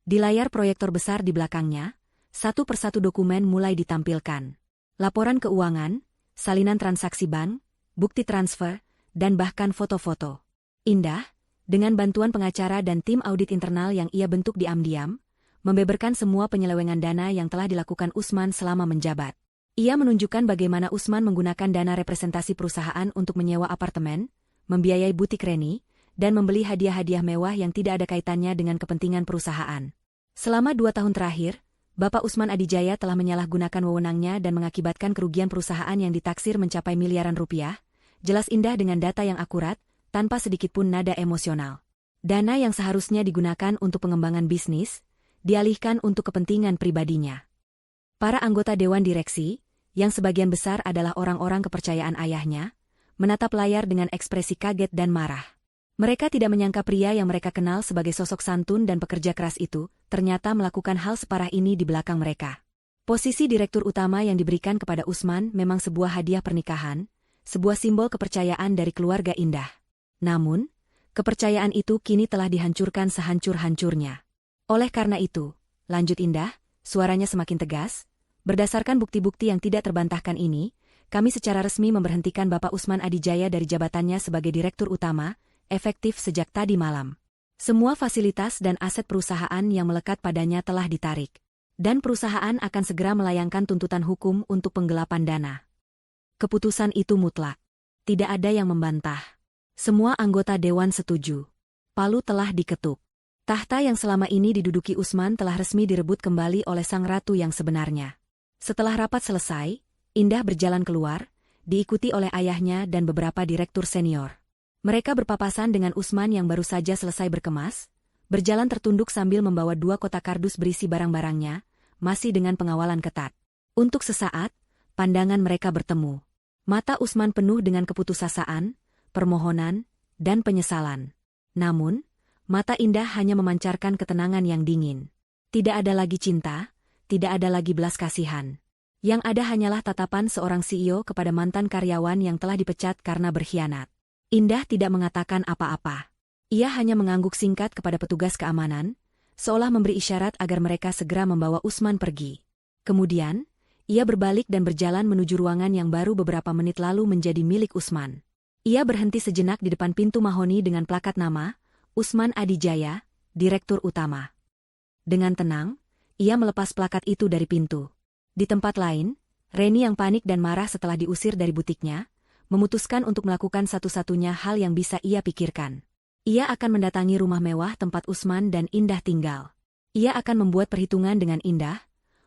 Speaker 1: Di layar proyektor besar di belakangnya, satu persatu dokumen mulai ditampilkan. Laporan keuangan, salinan transaksi bank, bukti transfer, dan bahkan foto-foto. Indah, dengan bantuan pengacara dan tim audit internal yang ia bentuk diam-diam, membeberkan semua penyelewengan dana yang telah dilakukan Usman selama menjabat. Ia menunjukkan bagaimana Usman menggunakan dana representasi perusahaan untuk menyewa apartemen, membiayai butik Reni, dan membeli hadiah-hadiah mewah yang tidak ada kaitannya dengan kepentingan perusahaan. Selama 2 tahun terakhir, Bapak Usman Adijaya telah menyalahgunakan wewenangnya dan mengakibatkan kerugian perusahaan yang ditaksir mencapai miliaran rupiah, jelas Indah dengan data yang akurat, tanpa sedikitpun nada emosional. Dana yang seharusnya digunakan untuk pengembangan bisnis, dialihkan untuk kepentingan pribadinya. Para anggota Dewan Direksi, yang sebagian besar adalah orang-orang kepercayaan ayahnya, menatap layar dengan ekspresi kaget dan marah. Mereka tidak menyangka pria yang mereka kenal sebagai sosok santun dan pekerja keras itu, ternyata melakukan hal separah ini di belakang mereka. Posisi direktur utama yang diberikan kepada Usman memang sebuah hadiah pernikahan, sebuah simbol kepercayaan dari keluarga Indah. Namun, kepercayaan itu kini telah dihancurkan sehancur-hancurnya. Oleh karena itu, lanjut Indah, suaranya semakin tegas, berdasarkan bukti-bukti yang tidak terbantahkan ini, kami secara resmi memberhentikan Bapak Usman Adijaya dari jabatannya sebagai direktur utama, efektif sejak tadi malam. Semua fasilitas dan aset perusahaan yang melekat padanya telah ditarik. Dan perusahaan akan segera melayangkan tuntutan hukum untuk penggelapan dana. Keputusan itu mutlak. Tidak ada yang membantah. Semua anggota dewan setuju. Palu telah diketuk. Tahta yang selama ini diduduki Usman telah resmi direbut kembali oleh sang ratu yang sebenarnya. Setelah rapat selesai, Indah berjalan keluar, diikuti oleh ayahnya dan beberapa direktur senior. Mereka berpapasan dengan Usman yang baru saja selesai berkemas, berjalan tertunduk sambil membawa 2 kotak kardus berisi barang-barangnya, masih dengan pengawalan ketat. Untuk sesaat, pandangan mereka bertemu. Mata Usman penuh dengan keputusasaan, permohonan, dan penyesalan. Namun, mata Indah hanya memancarkan ketenangan yang dingin. Tidak ada lagi cinta, tidak ada lagi belas kasihan. Yang ada hanyalah tatapan seorang CEO kepada mantan karyawan yang telah dipecat karena berkhianat. Indah tidak mengatakan apa-apa. Ia hanya mengangguk singkat kepada petugas keamanan, seolah memberi isyarat agar mereka segera membawa Usman pergi. Kemudian, ia berbalik dan berjalan menuju ruangan yang baru beberapa menit lalu menjadi milik Usman. Ia berhenti sejenak di depan pintu mahoni dengan plakat nama, Usman Adijaya, Direktur Utama. Dengan tenang, ia melepas plakat itu dari pintu. Di tempat lain, Reni yang panik dan marah setelah diusir dari butiknya, memutuskan untuk melakukan satu-satunya hal yang bisa ia pikirkan. Ia akan mendatangi rumah mewah tempat Usman dan Indah tinggal. Ia akan membuat perhitungan dengan Indah,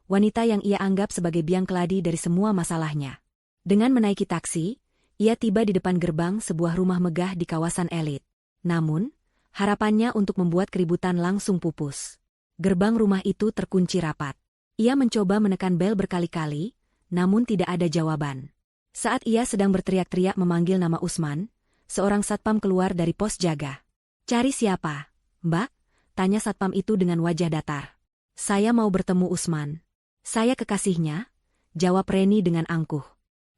Speaker 1: wanita yang ia anggap sebagai biang keladi dari semua masalahnya. Dengan menaiki taksi, ia tiba di depan gerbang sebuah rumah megah di kawasan elit. Namun, harapannya untuk membuat keributan langsung pupus. Gerbang rumah itu terkunci rapat. Ia mencoba menekan bel berkali-kali, namun tidak ada jawaban. Saat ia sedang berteriak-teriak memanggil nama Usman, seorang satpam keluar dari pos jaga. "Cari siapa, Mbak?" tanya satpam itu dengan wajah datar. "Saya mau bertemu Usman." "Saya kekasihnya," jawab Reni dengan angkuh.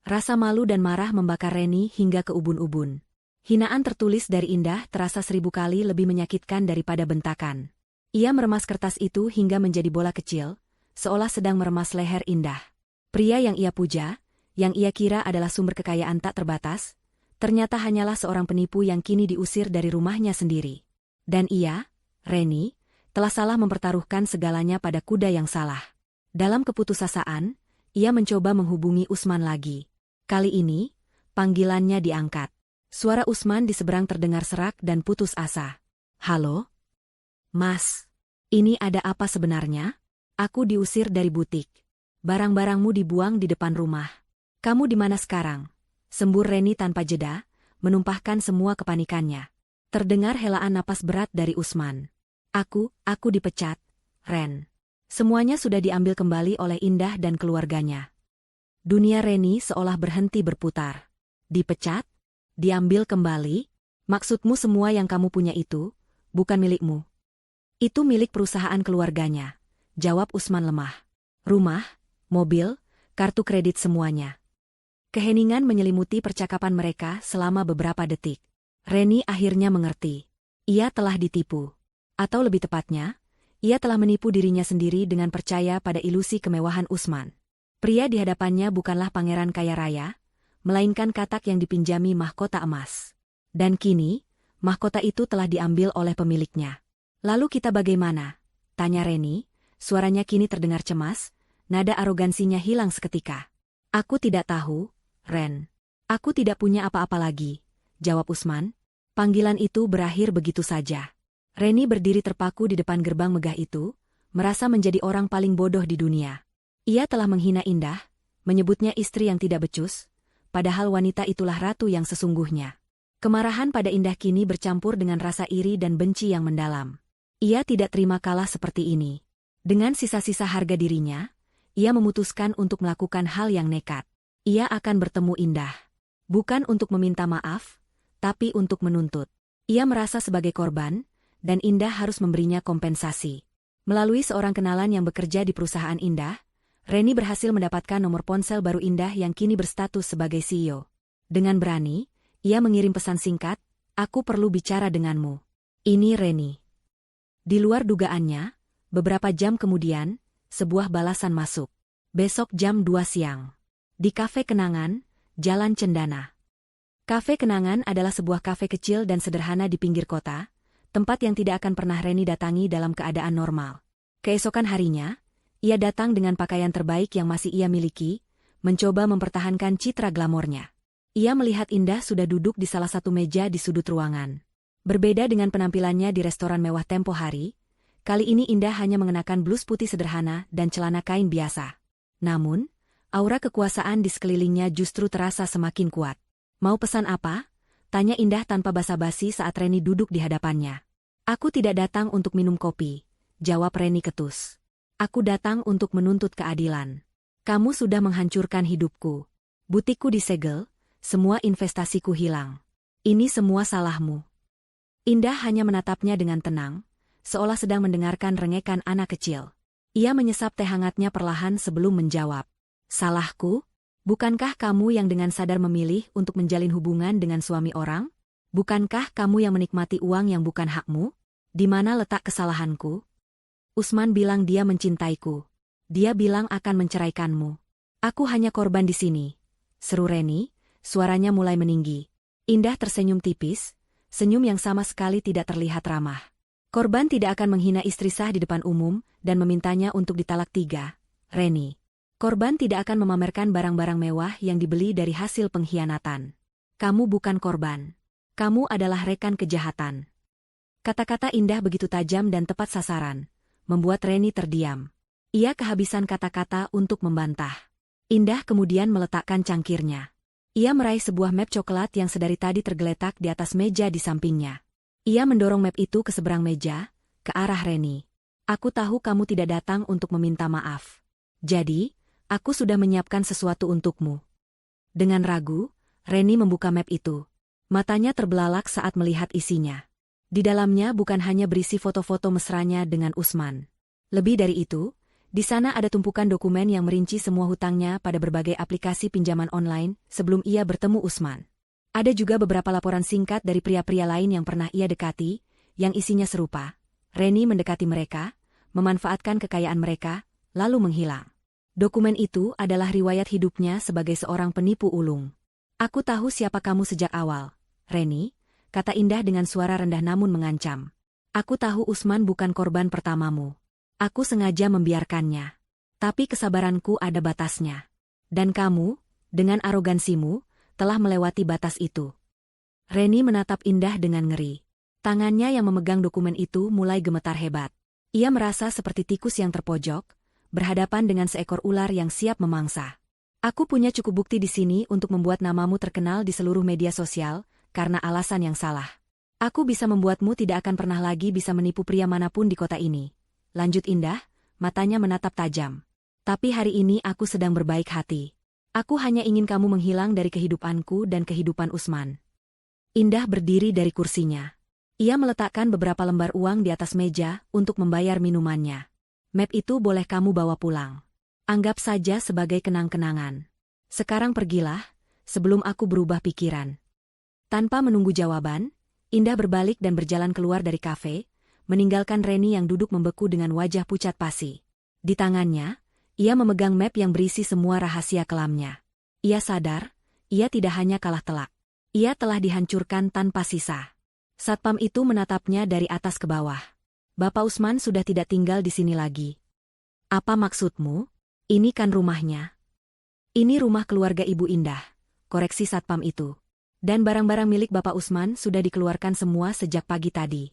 Speaker 1: Rasa malu dan marah membakar Reni hingga ke ubun-ubun. Hinaan tertulis dari Indah terasa 1000 kali lebih menyakitkan daripada bentakan. Ia meremas kertas itu hingga menjadi bola kecil, seolah sedang meremas leher Indah. Pria yang ia puja, yang ia kira adalah sumber kekayaan tak terbatas, ternyata hanyalah seorang penipu yang kini diusir dari rumahnya sendiri. Dan ia, Reni, telah salah mempertaruhkan segalanya pada kuda yang salah. Dalam keputusasaan, ia mencoba menghubungi Usman lagi. Kali ini, panggilannya diangkat. Suara Usman di seberang terdengar serak dan putus asa. "Halo? Mas, ini ada apa sebenarnya? Aku diusir dari butik. Barang-barangmu dibuang di depan rumah. Kamu di mana sekarang?" Sembur Reni tanpa jeda, menumpahkan semua kepanikannya. Terdengar helaan napas berat dari Usman. Aku dipecat, Ren. Semuanya sudah diambil kembali oleh Indah dan keluarganya." Dunia Reni seolah berhenti berputar. "Dipecat? Diambil kembali? Maksudmu semua yang kamu punya itu, bukan milikmu?" "Itu milik perusahaan keluarganya," jawab Usman lemah. "Rumah, mobil, kartu kredit semuanya." Keheningan menyelimuti percakapan mereka selama beberapa detik. Reni akhirnya mengerti. Ia telah ditipu. Atau lebih tepatnya, ia telah menipu dirinya sendiri dengan percaya pada ilusi kemewahan Usman. Pria di hadapannya bukanlah pangeran kaya raya, melainkan katak yang dipinjami mahkota emas. Dan kini, mahkota itu telah diambil oleh pemiliknya. Lalu kita bagaimana? Tanya Reni, suaranya kini terdengar cemas, nada arogansinya hilang seketika. Aku tidak tahu, Ren. Aku tidak punya apa-apa lagi, jawab Usman. Panggilan itu berakhir begitu saja. Reni berdiri terpaku di depan gerbang megah itu, merasa menjadi orang paling bodoh di dunia. Ia telah menghina Indah, menyebutnya istri yang tidak becus, padahal wanita itulah ratu yang sesungguhnya. Kemarahan pada Indah kini bercampur dengan rasa iri dan benci yang mendalam. Ia tidak terima kalah seperti ini. Dengan sisa-sisa harga dirinya, ia memutuskan untuk melakukan hal yang nekat. Ia akan bertemu Indah. Bukan untuk meminta maaf, tapi untuk menuntut. Ia merasa sebagai korban, dan Indah harus memberinya kompensasi. Melalui seorang kenalan yang bekerja di perusahaan Indah, Reni berhasil mendapatkan nomor ponsel baru Indah yang kini berstatus sebagai CEO. Dengan berani, ia mengirim pesan singkat, "Aku perlu bicara denganmu. Ini Reni." Di luar dugaannya, beberapa jam kemudian, sebuah balasan masuk. Besok jam 2 siang. Di Kafe Kenangan, Jalan Cendana. Kafe Kenangan adalah sebuah kafe kecil dan sederhana di pinggir kota, tempat yang tidak akan pernah Reni datangi dalam keadaan normal. Keesokan harinya, ia datang dengan pakaian terbaik yang masih ia miliki, mencoba mempertahankan citra glamornya. Ia melihat Indah sudah duduk di salah satu meja di sudut ruangan. Berbeda dengan penampilannya di restoran mewah tempo hari, kali ini Indah hanya mengenakan blus putih sederhana dan celana kain biasa. Namun, aura kekuasaan di sekelilingnya justru terasa semakin kuat. "Mau pesan apa?" tanya Indah tanpa basa-basi saat Reni duduk di hadapannya. "Aku tidak datang untuk minum kopi," jawab Reni ketus. "Aku datang untuk menuntut keadilan. Kamu sudah menghancurkan hidupku. Butikku disegel, semua investasiku hilang. Ini semua salahmu." Indah hanya menatapnya dengan tenang, seolah sedang mendengarkan rengekan anak kecil. Ia menyesap teh hangatnya perlahan sebelum menjawab. "Salahku? Bukankah kamu yang dengan sadar memilih untuk menjalin hubungan dengan suami orang? Bukankah kamu yang menikmati uang yang bukan hakmu? Di mana letak kesalahanku? Usman bilang dia mencintaiku. Dia bilang akan menceraikanmu. Aku hanya korban di sini," seru Reni, suaranya mulai meninggi. Indah tersenyum tipis, senyum yang sama sekali tidak terlihat ramah. "Korban tidak akan menghina istri sah di depan umum dan memintanya untuk ditalak 3, Reni. Korban tidak akan memamerkan barang-barang mewah yang dibeli dari hasil pengkhianatan. Kamu bukan korban. Kamu adalah rekan kejahatan." Kata-kata Indah begitu tajam dan tepat sasaran, membuat Reni terdiam. Ia kehabisan kata-kata untuk membantah. Indah kemudian meletakkan cangkirnya. Ia meraih sebuah map coklat yang sedari tadi tergeletak di atas meja di sampingnya. Ia mendorong map itu ke seberang meja, ke arah Reni. "Aku tahu kamu tidak datang untuk meminta maaf. Jadi, aku sudah menyiapkan sesuatu untukmu." Dengan ragu, Reni membuka map itu. Matanya terbelalak saat melihat isinya. Di dalamnya bukan hanya berisi foto-foto mesranya dengan Usman. Lebih dari itu, di sana ada tumpukan dokumen yang merinci semua hutangnya pada berbagai aplikasi pinjaman online sebelum ia bertemu Usman. Ada juga beberapa laporan singkat dari pria-pria lain yang pernah ia dekati, yang isinya serupa. Reni mendekati mereka, memanfaatkan kekayaan mereka, lalu menghilang. Dokumen itu adalah riwayat hidupnya sebagai seorang penipu ulung. "Aku tahu siapa kamu sejak awal, Reni," kata Indah dengan suara rendah namun mengancam. "Aku tahu Usman bukan korban pertamamu. Aku sengaja membiarkannya. Tapi kesabaranku ada batasnya. Dan kamu, dengan arogansimu, telah melewati batas itu." Reni menatap Indah dengan ngeri. Tangannya yang memegang dokumen itu mulai gemetar hebat. Ia merasa seperti tikus yang terpojok, berhadapan dengan seekor ular yang siap memangsa. "Aku punya cukup bukti di sini untuk membuat namamu terkenal di seluruh media sosial, karena alasan yang salah. Aku bisa membuatmu tidak akan pernah lagi bisa menipu pria manapun di kota ini," lanjut Indah, matanya menatap tajam. "Tapi hari ini aku sedang berbaik hati. Aku hanya ingin kamu menghilang dari kehidupanku dan kehidupan Usman." Indah berdiri dari kursinya. Ia meletakkan beberapa lembar uang di atas meja untuk membayar minumannya. "Map itu boleh kamu bawa pulang. Anggap saja sebagai kenang-kenangan. Sekarang pergilah, sebelum aku berubah pikiran." Tanpa menunggu jawaban, Indah berbalik dan berjalan keluar dari kafe, meninggalkan Reni yang duduk membeku dengan wajah pucat pasi. Di tangannya, ia memegang map yang berisi semua rahasia kelamnya. Ia sadar, ia tidak hanya kalah telak. Ia telah dihancurkan tanpa sisa. Satpam itu menatapnya dari atas ke bawah. Bapak Usman sudah tidak tinggal di sini lagi. Apa maksudmu? Ini kan rumahnya. Ini rumah keluarga Ibu Indah, koreksi Satpam itu. Dan barang-barang milik Bapak Usman sudah dikeluarkan semua sejak pagi tadi.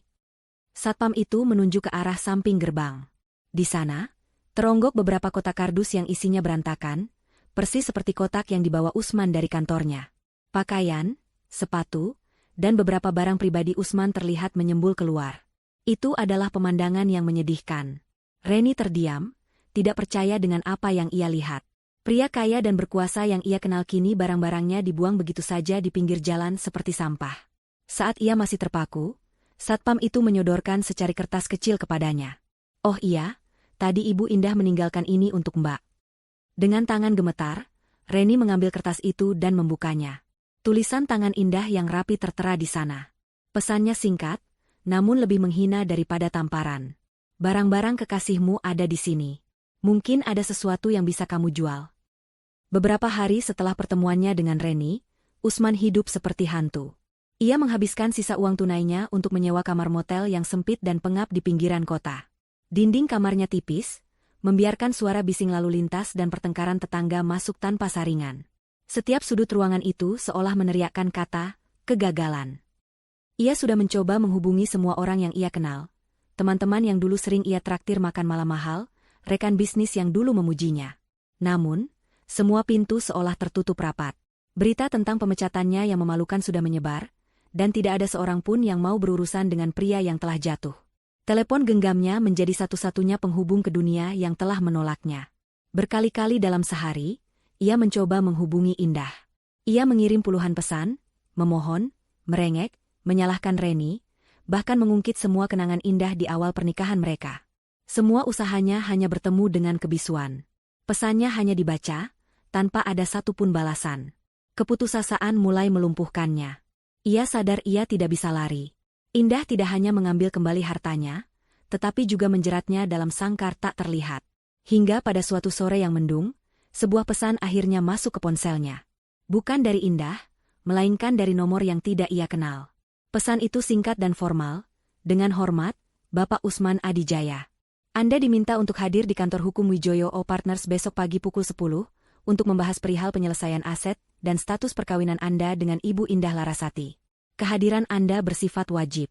Speaker 1: Satpam itu menunjuk ke arah samping gerbang. Di sana, teronggok beberapa kotak kardus yang isinya berantakan, persis seperti kotak yang dibawa Usman dari kantornya. Pakaian, sepatu, dan beberapa barang pribadi Usman terlihat menyembul keluar. Itu adalah pemandangan yang menyedihkan. Reni terdiam, tidak percaya dengan apa yang ia lihat. Pria kaya dan berkuasa yang ia kenal kini barang-barangnya dibuang begitu saja di pinggir jalan seperti sampah. Saat ia masih terpaku, Satpam itu menyodorkan secari kertas kecil kepadanya. Oh iya, tadi Ibu Indah meninggalkan ini untuk Mbak. Dengan tangan gemetar, Reni mengambil kertas itu dan membukanya. Tulisan tangan Indah yang rapi tertera di sana. Pesannya singkat, namun lebih menghina daripada tamparan. Barang-barang kekasihmu ada di sini. Mungkin ada sesuatu yang bisa kamu jual. Beberapa hari setelah pertemuannya dengan Reni, Usman hidup seperti hantu. Ia menghabiskan sisa uang tunainya untuk menyewa kamar motel yang sempit dan pengap di pinggiran kota. Dinding kamarnya tipis, membiarkan suara bising lalu lintas dan pertengkaran tetangga masuk tanpa saringan. Setiap sudut ruangan itu seolah meneriakkan kata, kegagalan. Ia sudah mencoba menghubungi semua orang yang ia kenal. Teman-teman yang dulu sering ia traktir makan malam mahal, rekan bisnis yang dulu memujinya. Namun, semua pintu seolah tertutup rapat. Berita tentang pemecatannya yang memalukan sudah menyebar, dan tidak ada seorang pun yang mau berurusan dengan pria yang telah jatuh. Telepon genggamnya menjadi satu-satunya penghubung ke dunia yang telah menolaknya. Berkali-kali dalam sehari, ia mencoba menghubungi Indah. Ia mengirim puluhan pesan, memohon, merengek, menyalahkan Reni, bahkan mengungkit semua kenangan indah di awal pernikahan mereka. Semua usahanya hanya bertemu dengan kebisuan. Pesannya hanya dibaca, tanpa ada satupun balasan. Keputusasaan mulai melumpuhkannya. Ia sadar ia tidak bisa lari. Indah tidak hanya mengambil kembali hartanya, tetapi juga menjeratnya dalam sangkar tak terlihat. Hingga pada suatu sore yang mendung, sebuah pesan akhirnya masuk ke ponselnya. Bukan dari Indah, melainkan dari nomor yang tidak ia kenal. Pesan itu singkat dan formal, dengan hormat, Bapak Usman Adijaya. Anda diminta untuk hadir di kantor hukum Wijoyo Partners besok pagi pukul 10, untuk membahas perihal penyelesaian aset dan status perkawinan Anda dengan Ibu Indah Larasati. Kehadiran Anda bersifat wajib.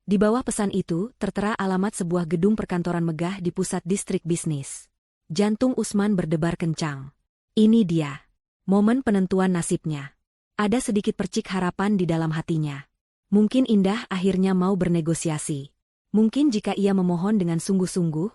Speaker 1: Di bawah pesan itu tertera alamat sebuah gedung perkantoran megah di pusat distrik bisnis. Jantung Usman berdebar kencang. Ini dia. Momen penentuan nasibnya. Ada sedikit percik harapan di dalam hatinya. Mungkin Indah akhirnya mau bernegosiasi. Mungkin jika ia memohon dengan sungguh-sungguh,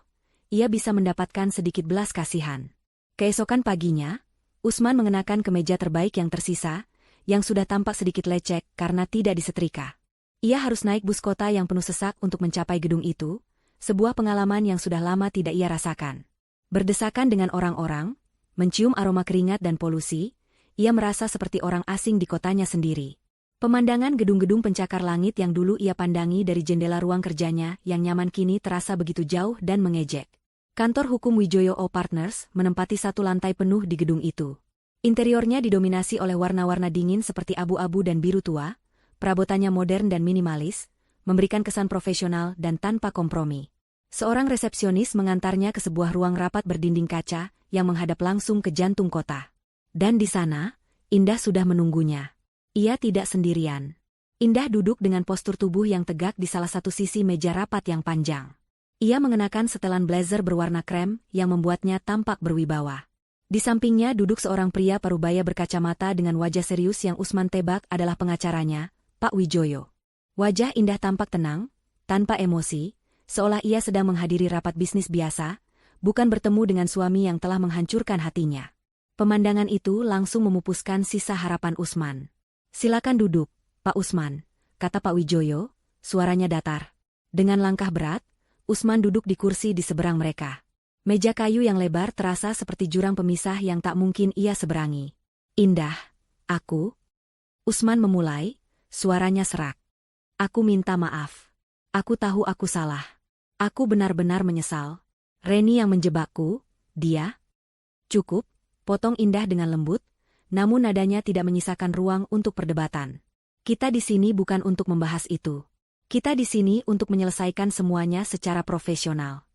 Speaker 1: ia bisa mendapatkan sedikit belas kasihan. Keesokan paginya, Usman mengenakan kemeja terbaik yang tersisa, yang sudah tampak sedikit lecek karena tidak disetrika. Ia harus naik bus kota yang penuh sesak untuk mencapai gedung itu, sebuah pengalaman yang sudah lama tidak ia rasakan. Berdesakan dengan orang-orang, mencium aroma keringat dan polusi, ia merasa seperti orang asing di kotanya sendiri. Pemandangan gedung-gedung pencakar langit yang dulu ia pandangi dari jendela ruang kerjanya yang nyaman kini terasa begitu jauh dan mengejek. Kantor hukum Wijoyo Partners menempati satu lantai penuh di gedung itu. Interiornya didominasi oleh warna-warna dingin seperti abu-abu dan biru tua, perabotannya modern dan minimalis, memberikan kesan profesional dan tanpa kompromi. Seorang resepsionis mengantarnya ke sebuah ruang rapat berdinding kaca yang menghadap langsung ke jantung kota. Dan di sana, Indah sudah menunggunya. Ia tidak sendirian. Indah duduk dengan postur tubuh yang tegak di salah satu sisi meja rapat yang panjang. Ia mengenakan setelan blazer berwarna krem yang membuatnya tampak berwibawa. Di sampingnya duduk seorang pria parubaya berkacamata dengan wajah serius yang Usman tebak adalah pengacaranya, Pak Wijoyo. Wajah Indah tampak tenang, tanpa emosi, seolah ia sedang menghadiri rapat bisnis biasa, bukan bertemu dengan suami yang telah menghancurkan hatinya. Pemandangan itu langsung memupuskan sisa harapan Usman. Silakan duduk, Pak Usman, kata Pak Wijoyo, suaranya datar. Dengan langkah berat, Usman duduk di kursi di seberang mereka. Meja kayu yang lebar terasa seperti jurang pemisah yang tak mungkin ia seberangi. Indah, aku... Usman memulai, suaranya serak. Aku minta maaf. Aku tahu aku salah. Aku benar-benar menyesal. Reni yang menjebakku, dia. Cukup, potong Indah dengan lembut, namun nadanya tidak menyisakan ruang untuk perdebatan. Kita di sini bukan untuk membahas itu. Kita di sini untuk menyelesaikan semuanya secara profesional.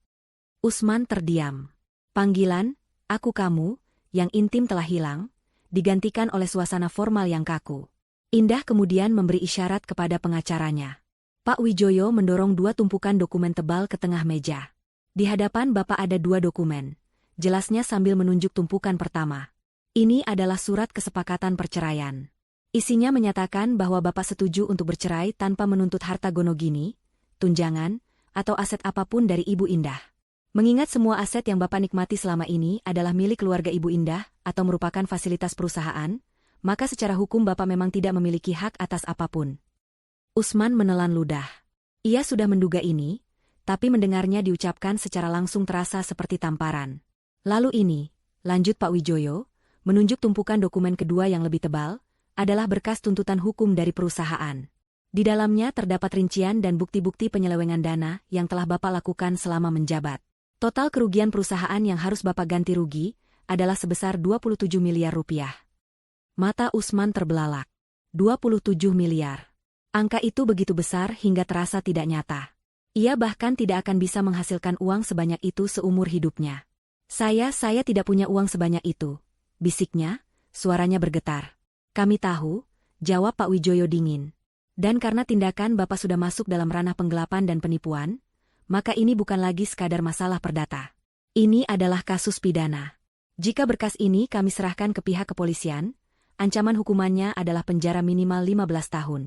Speaker 1: Usman terdiam. Panggilan, aku kamu, yang intim telah hilang, digantikan oleh suasana formal yang kaku. Indah kemudian memberi isyarat kepada pengacaranya. Pak Wijoyo mendorong 2 tumpukan dokumen tebal ke tengah meja. Di hadapan Bapak ada 2 dokumen, jelasnya sambil menunjuk tumpukan pertama. Ini adalah surat kesepakatan perceraian. Isinya menyatakan bahwa Bapak setuju untuk bercerai tanpa menuntut harta gonogini, tunjangan, atau aset apapun dari Ibu Indah. Mengingat semua aset yang Bapak nikmati selama ini adalah milik keluarga Ibu Indah atau merupakan fasilitas perusahaan, maka secara hukum Bapak memang tidak memiliki hak atas apapun. Usman menelan ludah. Ia sudah menduga ini, tapi mendengarnya diucapkan secara langsung terasa seperti tamparan. Lalu ini, lanjut Pak Wijoyo, menunjuk tumpukan dokumen kedua yang lebih tebal, adalah berkas tuntutan hukum dari perusahaan. Di dalamnya terdapat rincian dan bukti-bukti penyelewengan dana yang telah Bapak lakukan selama menjabat. Total kerugian perusahaan yang harus Bapak ganti rugi adalah sebesar 27 miliar rupiah. Mata Usman terbelalak. 27 miliar. Angka itu begitu besar hingga terasa tidak nyata. Ia bahkan tidak akan bisa menghasilkan uang sebanyak itu seumur hidupnya. Saya tidak punya uang sebanyak itu, bisiknya, suaranya bergetar. Kami tahu, jawab Pak Wijoyo dingin. Dan karena tindakan Bapak sudah masuk dalam ranah penggelapan dan penipuan, maka ini bukan lagi sekadar masalah perdata. Ini adalah kasus pidana. Jika berkas ini kami serahkan ke pihak kepolisian, ancaman hukumannya adalah penjara minimal 15 tahun.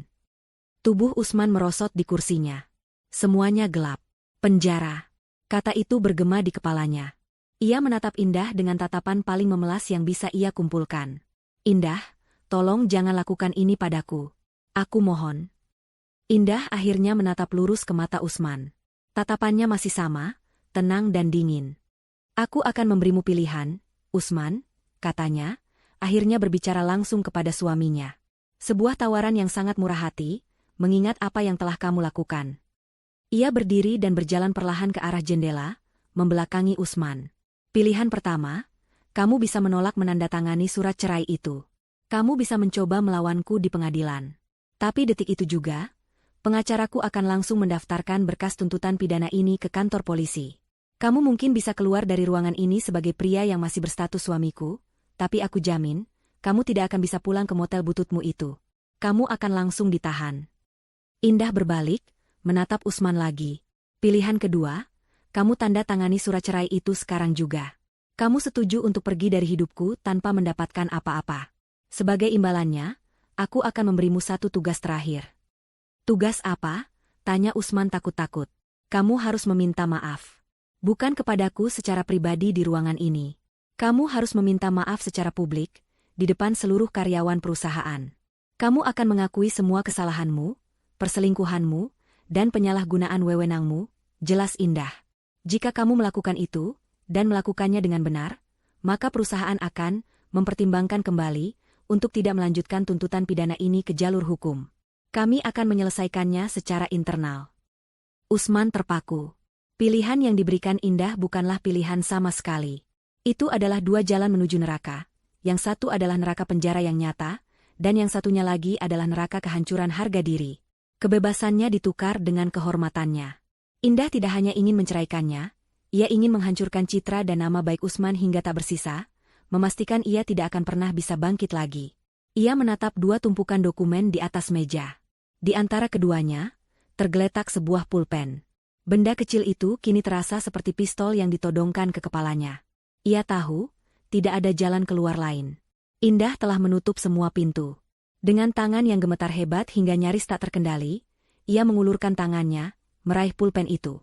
Speaker 1: Tubuh Usman merosot di kursinya. Semuanya gelap. Penjara. Kata itu bergema di kepalanya. Ia menatap Indah dengan tatapan paling memelas yang bisa ia kumpulkan. Indah, tolong jangan lakukan ini padaku. Aku mohon. Indah akhirnya menatap lurus ke mata Usman. Tatapannya masih sama, tenang dan dingin. Aku akan memberimu pilihan, Usman, katanya, akhirnya berbicara langsung kepada suaminya. Sebuah tawaran yang sangat murah hati, mengingat apa yang telah kamu lakukan. Ia berdiri dan berjalan perlahan ke arah jendela, membelakangi Usman. Pilihan pertama, kamu bisa menolak menandatangani surat cerai itu. Kamu bisa mencoba melawanku di pengadilan. Tapi detik itu juga, pengacaraku akan langsung mendaftarkan berkas tuntutan pidana ini ke kantor polisi. Kamu mungkin bisa keluar dari ruangan ini sebagai pria yang masih berstatus suamiku, tapi aku jamin, kamu tidak akan bisa pulang ke motel bututmu itu. Kamu akan langsung ditahan. Indah berbalik, menatap Usman lagi. Pilihan kedua, kamu tanda tangani surat cerai itu sekarang juga. Kamu setuju untuk pergi dari hidupku tanpa mendapatkan apa-apa. Sebagai imbalannya, aku akan memberimu satu tugas terakhir. Tugas apa? Tanya Usman takut-takut. Kamu harus meminta maaf. Bukan kepadaku secara pribadi di ruangan ini. Kamu harus meminta maaf secara publik, di depan seluruh karyawan perusahaan. Kamu akan mengakui semua kesalahanmu, perselingkuhanmu, dan penyalahgunaan wewenangmu, jelas Indah. Jika kamu melakukan itu, dan melakukannya dengan benar, maka perusahaan akan mempertimbangkan kembali untuk tidak melanjutkan tuntutan pidana ini ke jalur hukum. Kami akan menyelesaikannya secara internal. Usman terpaku. Pilihan yang diberikan Indah bukanlah pilihan sama sekali. Itu adalah 2 jalan menuju neraka. Yang satu adalah neraka penjara yang nyata, dan yang satunya lagi adalah neraka kehancuran harga diri. Kebebasannya ditukar dengan kehormatannya. Indah tidak hanya ingin menceraikannya, ia ingin menghancurkan citra dan nama baik Usman hingga tak bersisa, memastikan ia tidak akan pernah bisa bangkit lagi. Ia menatap 2 tumpukan dokumen di atas meja. Di antara keduanya, tergeletak sebuah pulpen. Benda kecil itu kini terasa seperti pistol yang ditodongkan ke kepalanya. Ia tahu, tidak ada jalan keluar lain. Indah telah menutup semua pintu. Dengan tangan yang gemetar hebat hingga nyaris tak terkendali, ia mengulurkan tangannya, meraih pulpen itu.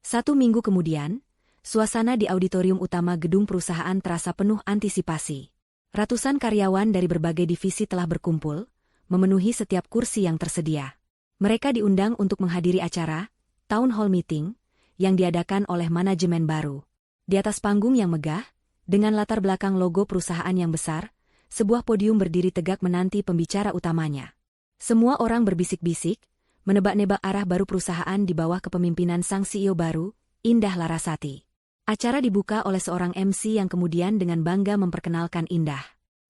Speaker 1: 1 minggu kemudian, suasana di auditorium utama gedung perusahaan terasa penuh antisipasi. Ratusan karyawan dari berbagai divisi telah berkumpul, memenuhi setiap kursi yang tersedia. Mereka diundang untuk menghadiri acara, Town Hall Meeting, yang diadakan oleh manajemen baru. Di atas panggung yang megah, dengan latar belakang logo perusahaan yang besar, sebuah podium berdiri tegak menanti pembicara utamanya. Semua orang berbisik-bisik, menebak-nebak arah baru perusahaan di bawah kepemimpinan sang CEO baru, Indah Larasati. Acara dibuka oleh seorang MC yang kemudian dengan bangga memperkenalkan Indah.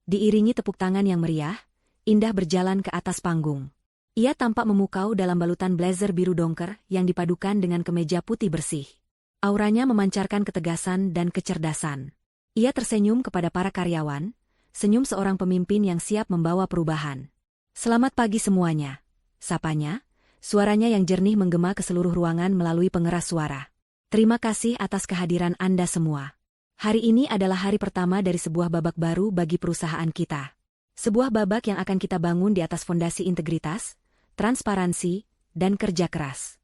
Speaker 1: Diiringi tepuk tangan yang meriah, Indah berjalan ke atas panggung. Ia tampak memukau dalam balutan blazer biru dongker yang dipadukan dengan kemeja putih bersih. Auranya memancarkan ketegasan dan kecerdasan. Ia tersenyum kepada para karyawan, senyum seorang pemimpin yang siap membawa perubahan. "Selamat pagi semuanya," sapanya, suaranya yang jernih menggema ke seluruh ruangan melalui pengeras suara. "Terima kasih atas kehadiran Anda semua. Hari ini adalah hari pertama dari sebuah babak baru bagi perusahaan kita. Sebuah babak yang akan kita bangun di atas fondasi integritas, transparansi, dan kerja keras."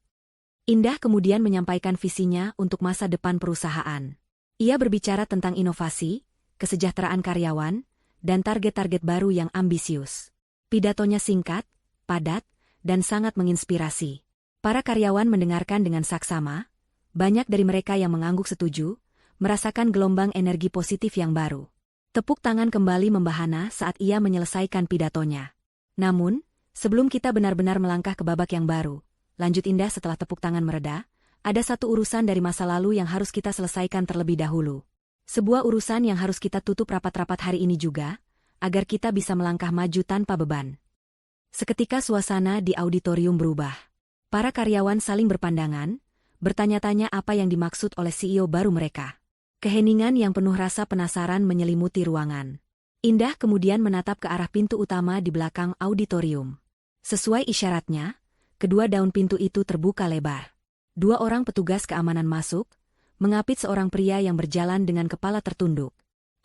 Speaker 1: Indah kemudian menyampaikan visinya untuk masa depan perusahaan. Ia berbicara tentang inovasi, kesejahteraan karyawan, dan target-target baru yang ambisius. Pidatonya singkat, padat, dan sangat menginspirasi. Para karyawan mendengarkan dengan saksama, banyak dari mereka yang mengangguk setuju, merasakan gelombang energi positif yang baru. Tepuk tangan kembali membahana saat ia menyelesaikan pidatonya. "Namun, sebelum kita benar-benar melangkah ke babak yang baru," lanjut Indah setelah tepuk tangan mereda, "ada satu urusan dari masa lalu yang harus kita selesaikan terlebih dahulu. Sebuah urusan yang harus kita tutup rapat-rapat hari ini juga, agar kita bisa melangkah maju tanpa beban." Seketika suasana di auditorium berubah. Para karyawan saling berpandangan, bertanya-tanya apa yang dimaksud oleh CEO baru mereka. Keheningan yang penuh rasa penasaran menyelimuti ruangan. Indah kemudian menatap ke arah pintu utama di belakang auditorium. Sesuai isyaratnya, kedua daun pintu itu terbuka lebar. 2 orang petugas keamanan masuk, mengapit seorang pria yang berjalan dengan kepala tertunduk.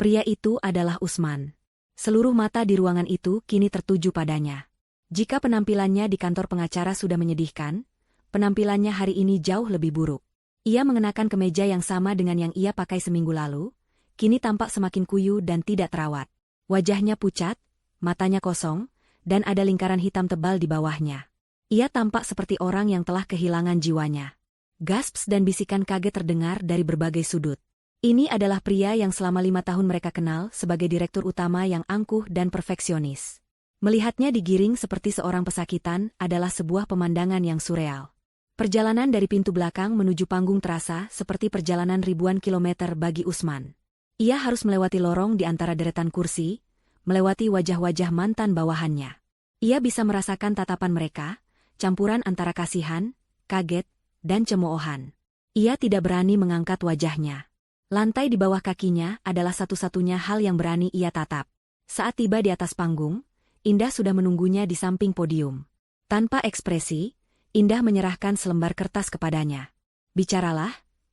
Speaker 1: Pria itu adalah Usman. Seluruh mata di ruangan itu kini tertuju padanya. Jika penampilannya di kantor pengacara sudah menyedihkan, penampilannya hari ini jauh lebih buruk. Ia mengenakan kemeja yang sama dengan yang ia pakai seminggu lalu, kini tampak semakin kuyu dan tidak terawat. Wajahnya pucat, matanya kosong, dan ada lingkaran hitam tebal di bawahnya. Ia tampak seperti orang yang telah kehilangan jiwanya. Gasps dan bisikan kaget terdengar dari berbagai sudut. Ini adalah pria yang selama 5 tahun mereka kenal sebagai direktur utama yang angkuh dan perfeksionis. Melihatnya digiring seperti seorang pesakitan adalah sebuah pemandangan yang surreal. Perjalanan dari pintu belakang menuju panggung terasa seperti perjalanan ribuan kilometer bagi Usman. Ia harus melewati lorong di antara deretan kursi, melewati wajah-wajah mantan bawahannya. Ia bisa merasakan tatapan mereka, campuran antara kasihan, kaget, dan cemoohan. Ia tidak berani mengangkat wajahnya. Lantai di bawah kakinya adalah satu-satunya hal yang berani ia tatap. Saat tiba di atas panggung, Indah sudah menunggunya di samping podium. Tanpa ekspresi, Indah menyerahkan selembar kertas kepadanya. "Bicaralah,"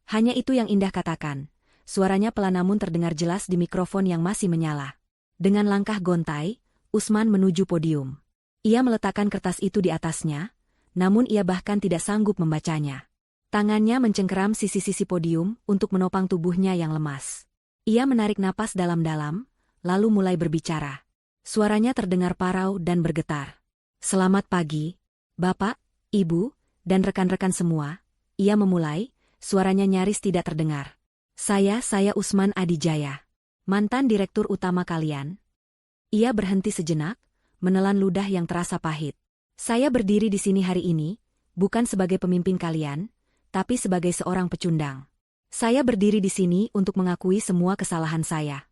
Speaker 1: hanya itu yang Indah katakan. Suaranya pelan namun terdengar jelas di mikrofon yang masih menyala. Dengan langkah gontai, Usman menuju podium. Ia meletakkan kertas itu di atasnya, namun ia bahkan tidak sanggup membacanya. Tangannya mencengkeram sisi-sisi podium untuk menopang tubuhnya yang lemas. Ia menarik napas dalam-dalam, lalu mulai berbicara. Suaranya terdengar parau dan bergetar. "Selamat pagi, Bapak, Ibu, dan rekan-rekan semua," ia memulai, suaranya nyaris tidak terdengar. Saya Usman Adijaya, mantan direktur utama kalian." Ia berhenti sejenak, menelan ludah yang terasa pahit. "Saya berdiri di sini hari ini, bukan sebagai pemimpin kalian, tapi sebagai seorang pecundang. Saya berdiri di sini untuk mengakui semua kesalahan saya."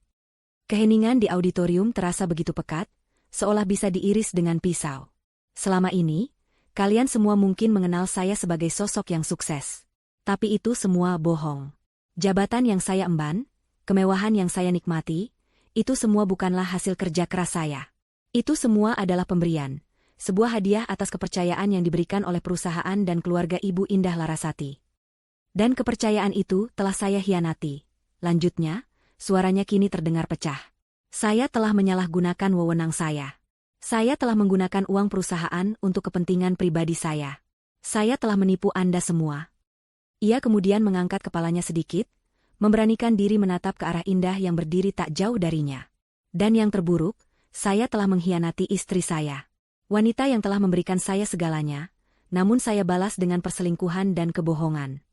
Speaker 1: Keheningan di auditorium terasa begitu pekat, seolah bisa diiris dengan pisau. "Selama ini, kalian semua mungkin mengenal saya sebagai sosok yang sukses. Tapi itu semua bohong. Jabatan yang saya emban, kemewahan yang saya nikmati, itu semua bukanlah hasil kerja keras saya. Itu semua adalah pemberian, sebuah hadiah atas kepercayaan yang diberikan oleh perusahaan dan keluarga Ibu Indah Larasati. Dan kepercayaan itu telah saya hianati." Lanjutnya, suaranya kini terdengar pecah. "Saya telah menyalahgunakan wewenang saya. Saya telah menggunakan uang perusahaan untuk kepentingan pribadi saya. Saya telah menipu Anda semua." Ia kemudian mengangkat kepalanya sedikit, memberanikan diri menatap ke arah Indah yang berdiri tak jauh darinya. "Dan yang terburuk, saya telah mengkhianati istri saya. Wanita yang telah memberikan saya segalanya, namun saya balas dengan perselingkuhan dan kebohongan.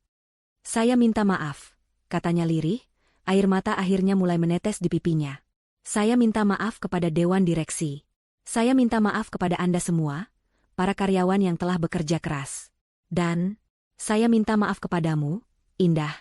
Speaker 1: Saya minta maaf," katanya lirih, air mata akhirnya mulai menetes di pipinya. "Saya minta maaf kepada Dewan Direksi. Saya minta maaf kepada Anda semua, para karyawan yang telah bekerja keras. Dan, saya minta maaf kepadamu, Indah.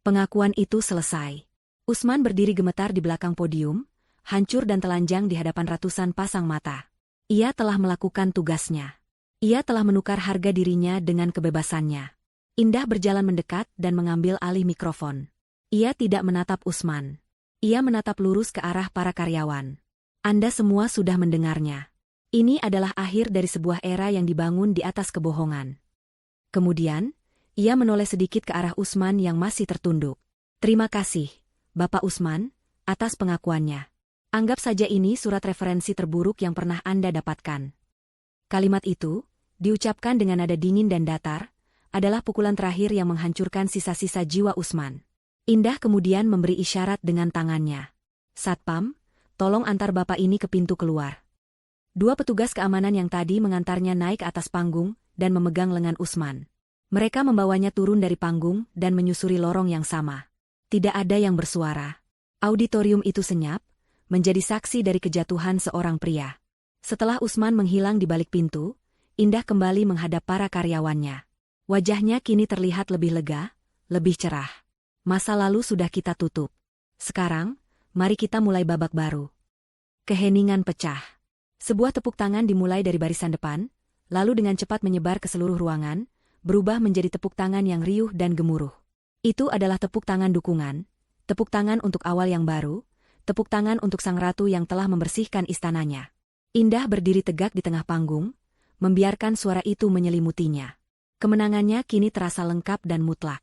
Speaker 1: Pengakuan itu selesai. Usman berdiri gemetar di belakang podium, hancur dan telanjang di hadapan ratusan pasang mata. Ia telah melakukan tugasnya. Ia telah menukar harga dirinya dengan kebebasannya. Indah berjalan mendekat dan mengambil alih mikrofon. Ia tidak menatap Usman. Ia menatap lurus ke arah para karyawan. Anda semua sudah mendengarnya. Ini adalah akhir dari sebuah era yang dibangun di atas kebohongan. Kemudian, ia menoleh sedikit ke arah Usman yang masih tertunduk. Terima kasih, Bapak Usman, atas pengakuannya. Anggap saja ini surat referensi terburuk yang pernah Anda dapatkan. Kalimat itu, diucapkan dengan nada dingin dan datar, adalah pukulan terakhir yang menghancurkan sisa-sisa jiwa Usman. Indah kemudian memberi isyarat dengan tangannya. Satpam, tolong antar Bapak ini ke pintu keluar. Dua petugas keamanan yang tadi mengantarnya naik ke atas panggung dan memegang lengan Usman. Mereka membawanya turun dari panggung dan menyusuri lorong yang sama. Tidak ada yang bersuara. Auditorium itu senyap, menjadi saksi dari kejatuhan seorang pria. Setelah Usman menghilang di balik pintu, Indah kembali menghadap para karyawannya. Wajahnya kini terlihat lebih lega, lebih cerah. Masa lalu sudah kita tutup. Sekarang, mari kita mulai babak baru. Keheningan pecah. Sebuah tepuk tangan dimulai dari barisan depan, lalu dengan cepat menyebar ke seluruh ruangan, berubah menjadi tepuk tangan yang riuh dan gemuruh. Itu adalah tepuk tangan dukungan, tepuk tangan untuk awal yang baru, tepuk tangan untuk sang ratu yang telah membersihkan istananya. Indah berdiri tegak di tengah panggung, membiarkan suara itu menyelimutinya. Kemenangannya kini terasa lengkap dan mutlak.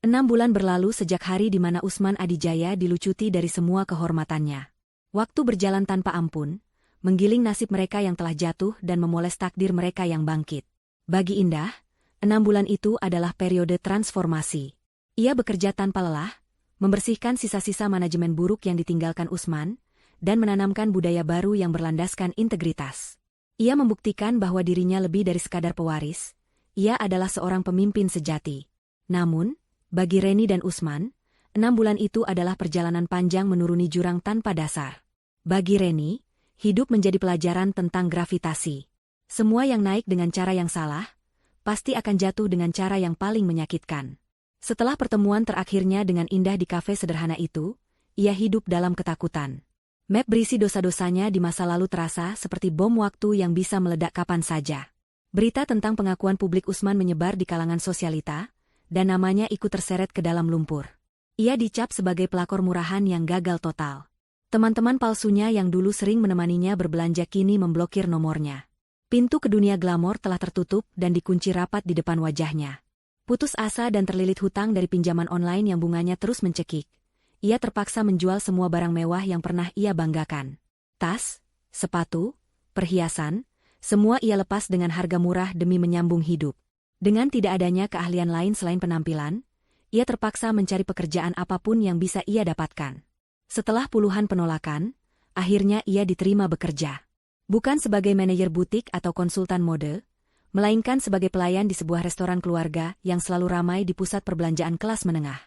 Speaker 1: 6 bulan berlalu sejak hari di mana Usman Adijaya dilucuti dari semua kehormatannya. Waktu berjalan tanpa ampun, menggiling nasib mereka yang telah jatuh dan memoles takdir mereka yang bangkit. Bagi Indah, 6 bulan itu adalah periode transformasi. Ia bekerja tanpa lelah, membersihkan sisa-sisa manajemen buruk yang ditinggalkan Usman, dan menanamkan budaya baru yang berlandaskan integritas. Ia membuktikan bahwa dirinya lebih dari sekadar pewaris, ia adalah seorang pemimpin sejati. Namun, bagi Reni dan Usman, 6 bulan itu adalah perjalanan panjang menuruni jurang tanpa dasar. Bagi Reni, hidup menjadi pelajaran tentang gravitasi. Semua yang naik dengan cara yang salah, pasti akan jatuh dengan cara yang paling menyakitkan. Setelah pertemuan terakhirnya dengan Indah di kafe sederhana itu, ia hidup dalam ketakutan. Map berisi dosa-dosanya di masa lalu terasa seperti bom waktu yang bisa meledak kapan saja. Berita tentang pengakuan publik Usman menyebar di kalangan sosialita, dan namanya ikut terseret ke dalam lumpur. Ia dicap sebagai pelakor murahan yang gagal total. Teman-teman palsunya yang dulu sering menemaninya berbelanja kini memblokir nomornya. Pintu ke dunia glamor telah tertutup dan dikunci rapat di depan wajahnya. Putus asa dan terlilit hutang dari pinjaman online yang bunganya terus mencekik. Ia terpaksa menjual semua barang mewah yang pernah ia banggakan. Tas, sepatu, perhiasan, semua ia lepas dengan harga murah demi menyambung hidup. Dengan tidak adanya keahlian lain selain penampilan, ia terpaksa mencari pekerjaan apapun yang bisa ia dapatkan. Setelah puluhan penolakan, akhirnya ia diterima bekerja. Bukan sebagai manajer butik atau konsultan mode, melainkan sebagai pelayan di sebuah restoran keluarga yang selalu ramai di pusat perbelanjaan kelas menengah.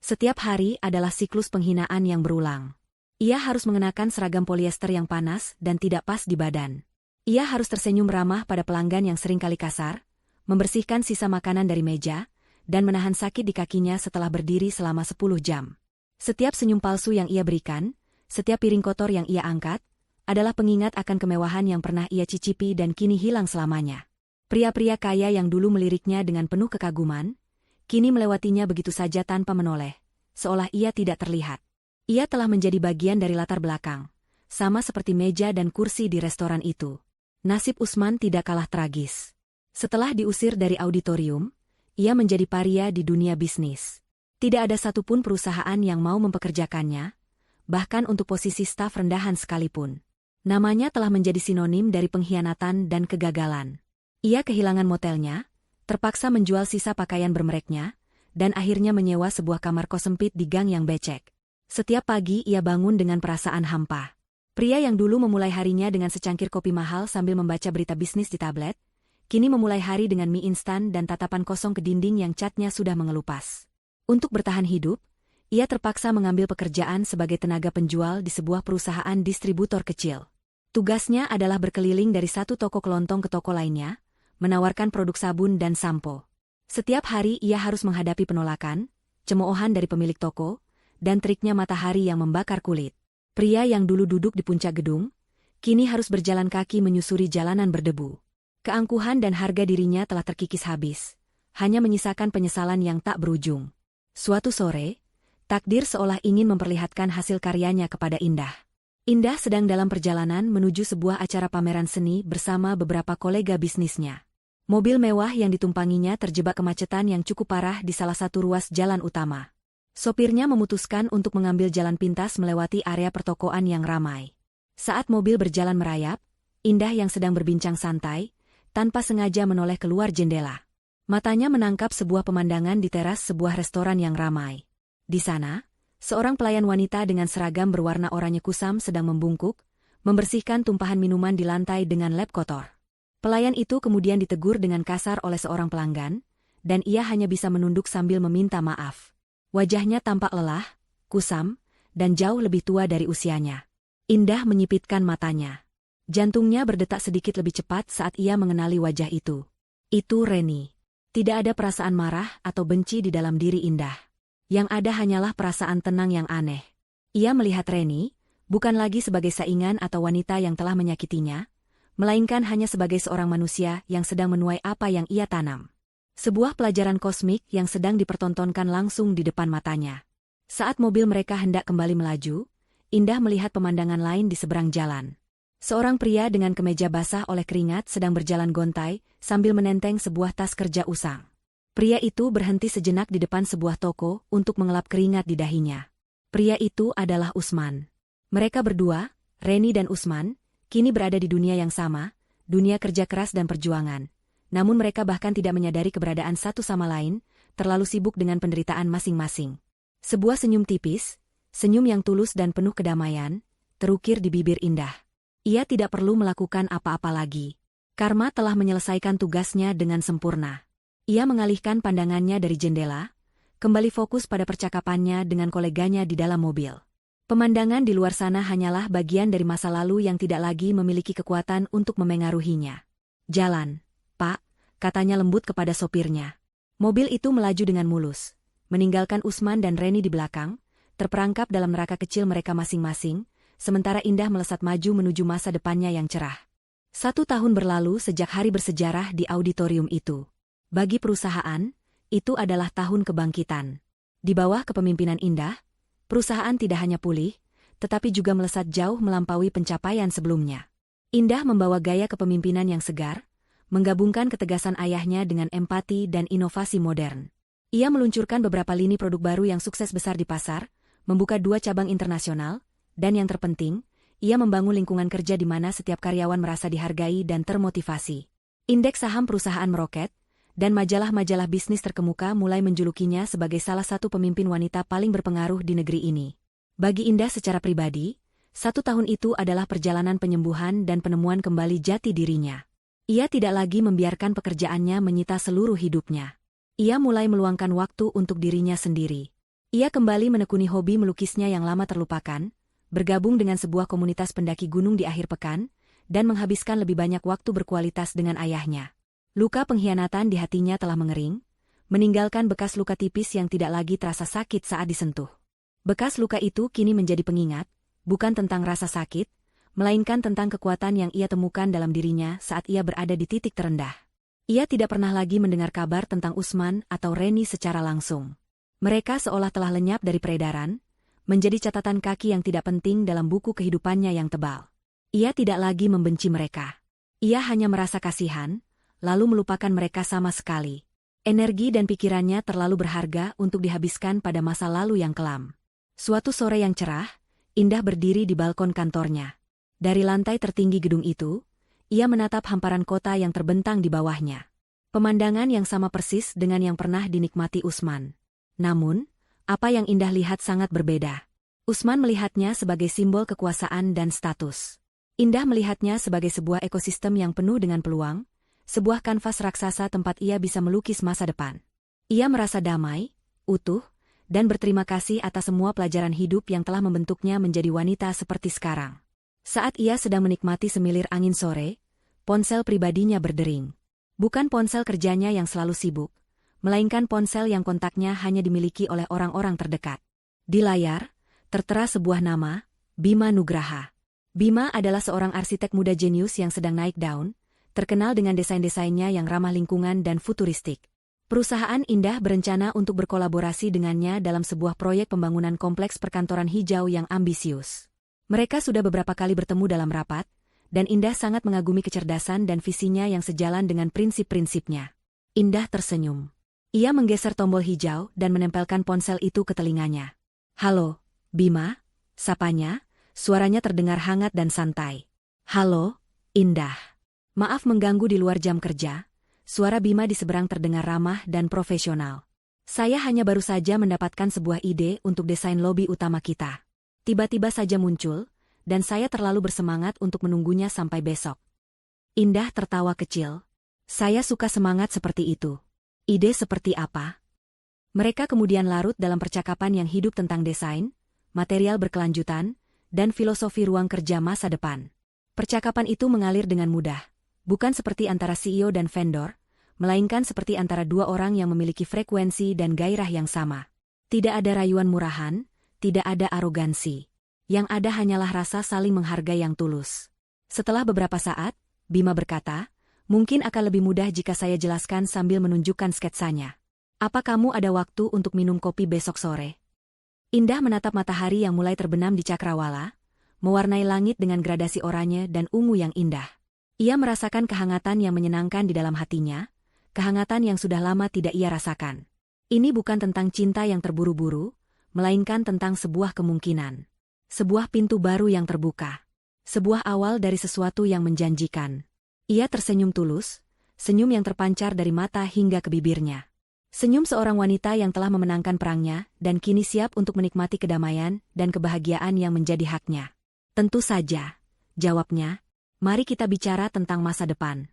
Speaker 1: Setiap hari adalah siklus penghinaan yang berulang. Ia harus mengenakan seragam polyester yang panas dan tidak pas di badan. Ia harus tersenyum ramah pada pelanggan yang seringkali kasar, membersihkan sisa makanan dari meja, dan menahan sakit di kakinya setelah berdiri selama 10 jam. Setiap senyum palsu yang ia berikan, setiap piring kotor yang ia angkat, adalah pengingat akan kemewahan yang pernah ia cicipi dan kini hilang selamanya. Pria-pria kaya yang dulu meliriknya dengan penuh kekaguman, kini melewatinya begitu saja tanpa menoleh, seolah ia tidak terlihat. Ia telah menjadi bagian dari latar belakang, sama seperti meja dan kursi di restoran itu. Nasib Usman tidak kalah tragis. Setelah diusir dari auditorium, ia menjadi paria di dunia bisnis. Tidak ada satupun perusahaan yang mau mempekerjakannya, bahkan untuk posisi staf rendahan sekalipun. Namanya telah menjadi sinonim dari pengkhianatan dan kegagalan. Ia kehilangan motelnya, terpaksa menjual sisa pakaian bermereknya, dan akhirnya menyewa sebuah kamar kos sempit di gang yang becek. Setiap pagi ia bangun dengan perasaan hampa. Pria yang dulu memulai harinya dengan secangkir kopi mahal sambil membaca berita bisnis di tablet, kini memulai hari dengan mie instan dan tatapan kosong ke dinding yang catnya sudah mengelupas. Untuk bertahan hidup, ia terpaksa mengambil pekerjaan sebagai tenaga penjual di sebuah perusahaan distributor kecil. Tugasnya adalah berkeliling dari satu toko kelontong ke toko lainnya, menawarkan produk sabun dan sampo. Setiap hari ia harus menghadapi penolakan, cemoohan dari pemilik toko, dan triknya matahari yang membakar kulit. Pria yang dulu duduk di puncak gedung, kini harus berjalan kaki menyusuri jalanan berdebu. Keangkuhan dan harga dirinya telah terkikis habis, hanya menyisakan penyesalan yang tak berujung. Suatu sore, takdir seolah ingin memperlihatkan hasil karyanya kepada Indah. Indah sedang dalam perjalanan menuju sebuah acara pameran seni bersama beberapa kolega bisnisnya. Mobil mewah yang ditumpanginya terjebak kemacetan yang cukup parah di salah satu ruas jalan utama. Sopirnya memutuskan untuk mengambil jalan pintas melewati area pertokoan yang ramai. Saat mobil berjalan merayap, Indah yang sedang berbincang santai, tanpa sengaja menoleh keluar jendela. Matanya menangkap sebuah pemandangan di teras sebuah restoran yang ramai. Di sana, seorang pelayan wanita dengan seragam berwarna oranye kusam sedang membungkuk, membersihkan tumpahan minuman di lantai dengan lap kotor. Pelayan itu kemudian ditegur dengan kasar oleh seorang pelanggan, dan ia hanya bisa menunduk sambil meminta maaf. Wajahnya tampak lelah, kusam, dan jauh lebih tua dari usianya. Indah menyipitkan matanya. Jantungnya berdetak sedikit lebih cepat saat ia mengenali wajah itu. Itu Reni. Tidak ada perasaan marah atau benci di dalam diri Indah. Yang ada hanyalah perasaan tenang yang aneh. Ia melihat Reni, bukan lagi sebagai saingan atau wanita yang telah menyakitinya, melainkan hanya sebagai seorang manusia yang sedang menuai apa yang ia tanam. Sebuah pelajaran kosmik yang sedang dipertontonkan langsung di depan matanya. Saat mobil mereka hendak kembali melaju, Indah melihat pemandangan lain di seberang jalan. Seorang pria dengan kemeja basah oleh keringat sedang berjalan gontai sambil menenteng sebuah tas kerja usang. Pria itu berhenti sejenak di depan sebuah toko untuk mengelap keringat di dahinya. Pria itu adalah Usman. Mereka berdua, Reni dan Usman, kini berada di dunia yang sama, dunia kerja keras dan perjuangan. Namun mereka bahkan tidak menyadari keberadaan satu sama lain, terlalu sibuk dengan penderitaan masing-masing. Sebuah senyum tipis, senyum yang tulus dan penuh kedamaian, terukir di bibir Indah. Ia tidak perlu melakukan apa-apa lagi. Karma telah menyelesaikan tugasnya dengan sempurna. Ia mengalihkan pandangannya dari jendela, kembali fokus pada percakapannya dengan koleganya di dalam mobil. Pemandangan di luar sana hanyalah bagian dari masa lalu yang tidak lagi memiliki kekuatan untuk memengaruhinya. Jalan, Pak, katanya lembut kepada sopirnya. Mobil itu melaju dengan mulus, meninggalkan Usman dan Reni di belakang, terperangkap dalam neraka kecil mereka masing-masing, sementara Indah melesat maju menuju masa depannya yang cerah. 1 tahun berlalu sejak hari bersejarah di auditorium itu. Bagi perusahaan, itu adalah tahun kebangkitan. Di bawah kepemimpinan Indah, perusahaan tidak hanya pulih, tetapi juga melesat jauh melampaui pencapaian sebelumnya. Indah membawa gaya kepemimpinan yang segar, menggabungkan ketegasan ayahnya dengan empati dan inovasi modern. Ia meluncurkan beberapa lini produk baru yang sukses besar di pasar, membuka 2 cabang internasional, dan yang terpenting, ia membangun lingkungan kerja di mana setiap karyawan merasa dihargai dan termotivasi. Indeks saham perusahaan meroket, dan majalah-majalah bisnis terkemuka mulai menjulukinya sebagai salah satu pemimpin wanita paling berpengaruh di negeri ini. Bagi Indah secara pribadi, 1 tahun itu adalah perjalanan penyembuhan dan penemuan kembali jati dirinya. Ia tidak lagi membiarkan pekerjaannya menyita seluruh hidupnya. Ia mulai meluangkan waktu untuk dirinya sendiri. Ia kembali menekuni hobi melukisnya yang lama terlupakan, bergabung dengan sebuah komunitas pendaki gunung di akhir pekan, dan menghabiskan lebih banyak waktu berkualitas dengan ayahnya. Luka pengkhianatan di hatinya telah mengering, meninggalkan bekas luka tipis yang tidak lagi terasa sakit saat disentuh. Bekas luka itu kini menjadi pengingat, bukan tentang rasa sakit, melainkan tentang kekuatan yang ia temukan dalam dirinya saat ia berada di titik terendah. Ia tidak pernah lagi mendengar kabar tentang Usman atau Reni secara langsung. Mereka seolah telah lenyap dari peredaran, menjadi catatan kaki yang tidak penting dalam buku kehidupannya yang tebal. Ia tidak lagi membenci mereka. Ia hanya merasa kasihan, lalu melupakan mereka sama sekali. Energi dan pikirannya terlalu berharga untuk dihabiskan pada masa lalu yang kelam. Suatu sore yang cerah, Indah berdiri di balkon kantornya. Dari lantai tertinggi gedung itu, ia menatap hamparan kota yang terbentang di bawahnya. Pemandangan yang sama persis dengan yang pernah dinikmati Usman. Namun, apa yang Indah lihat sangat berbeda. Usman melihatnya sebagai simbol kekuasaan dan status. Indah melihatnya sebagai sebuah ekosistem yang penuh dengan peluang, sebuah kanvas raksasa tempat ia bisa melukis masa depan. Ia merasa damai, utuh, dan berterima kasih atas semua pelajaran hidup yang telah membentuknya menjadi wanita seperti sekarang. Saat ia sedang menikmati semilir angin sore, ponsel pribadinya berdering. Bukan ponsel kerjanya yang selalu sibuk, melainkan ponsel yang kontaknya hanya dimiliki oleh orang-orang terdekat. Di layar, tertera sebuah nama, Bima Nugraha. Bima adalah seorang arsitek muda jenius yang sedang naik daun, terkenal dengan desain-desainnya yang ramah lingkungan dan futuristik. Perusahaan Indah berencana untuk berkolaborasi dengannya dalam sebuah proyek pembangunan kompleks perkantoran hijau yang ambisius. Mereka sudah beberapa kali bertemu dalam rapat, dan Indah sangat mengagumi kecerdasan dan visinya yang sejalan dengan prinsip-prinsipnya. Indah tersenyum. Ia menggeser tombol hijau dan menempelkan ponsel itu ke telinganya. "Halo, Bima," sapanya, suaranya terdengar hangat dan santai. "Halo, Indah. Maaf mengganggu di luar jam kerja." Suara Bima di seberang terdengar ramah dan profesional. "Saya hanya baru saja mendapatkan sebuah ide untuk desain lobi utama kita. Tiba-tiba saja muncul, dan saya terlalu bersemangat untuk menunggunya sampai besok." Indah tertawa kecil. "Saya suka semangat seperti itu. Ide seperti apa?" Mereka kemudian larut dalam percakapan yang hidup tentang desain, material berkelanjutan, dan filosofi ruang kerja masa depan. Percakapan itu mengalir dengan mudah, bukan seperti antara CEO dan vendor, melainkan seperti antara dua orang yang memiliki frekuensi dan gairah yang sama. Tidak ada rayuan murahan, tidak ada arogansi. Yang ada hanyalah rasa saling menghargai yang tulus. Setelah beberapa saat, Bima berkata, "Mungkin akan lebih mudah jika saya jelaskan sambil menunjukkan sketsanya. Apa kamu ada waktu untuk minum kopi besok sore?" Indah menatap matahari yang mulai terbenam di cakrawala, mewarnai langit dengan gradasi oranye dan ungu yang indah. Ia merasakan kehangatan yang menyenangkan di dalam hatinya, kehangatan yang sudah lama tidak ia rasakan. Ini bukan tentang cinta yang terburu-buru, melainkan tentang sebuah kemungkinan. Sebuah pintu baru yang terbuka. Sebuah awal dari sesuatu yang menjanjikan. Ia tersenyum tulus, senyum yang terpancar dari mata hingga ke bibirnya. Senyum seorang wanita yang telah memenangkan perangnya dan kini siap untuk menikmati kedamaian dan kebahagiaan yang menjadi haknya. "Tentu saja," jawabnya. "Mari kita bicara tentang masa depan."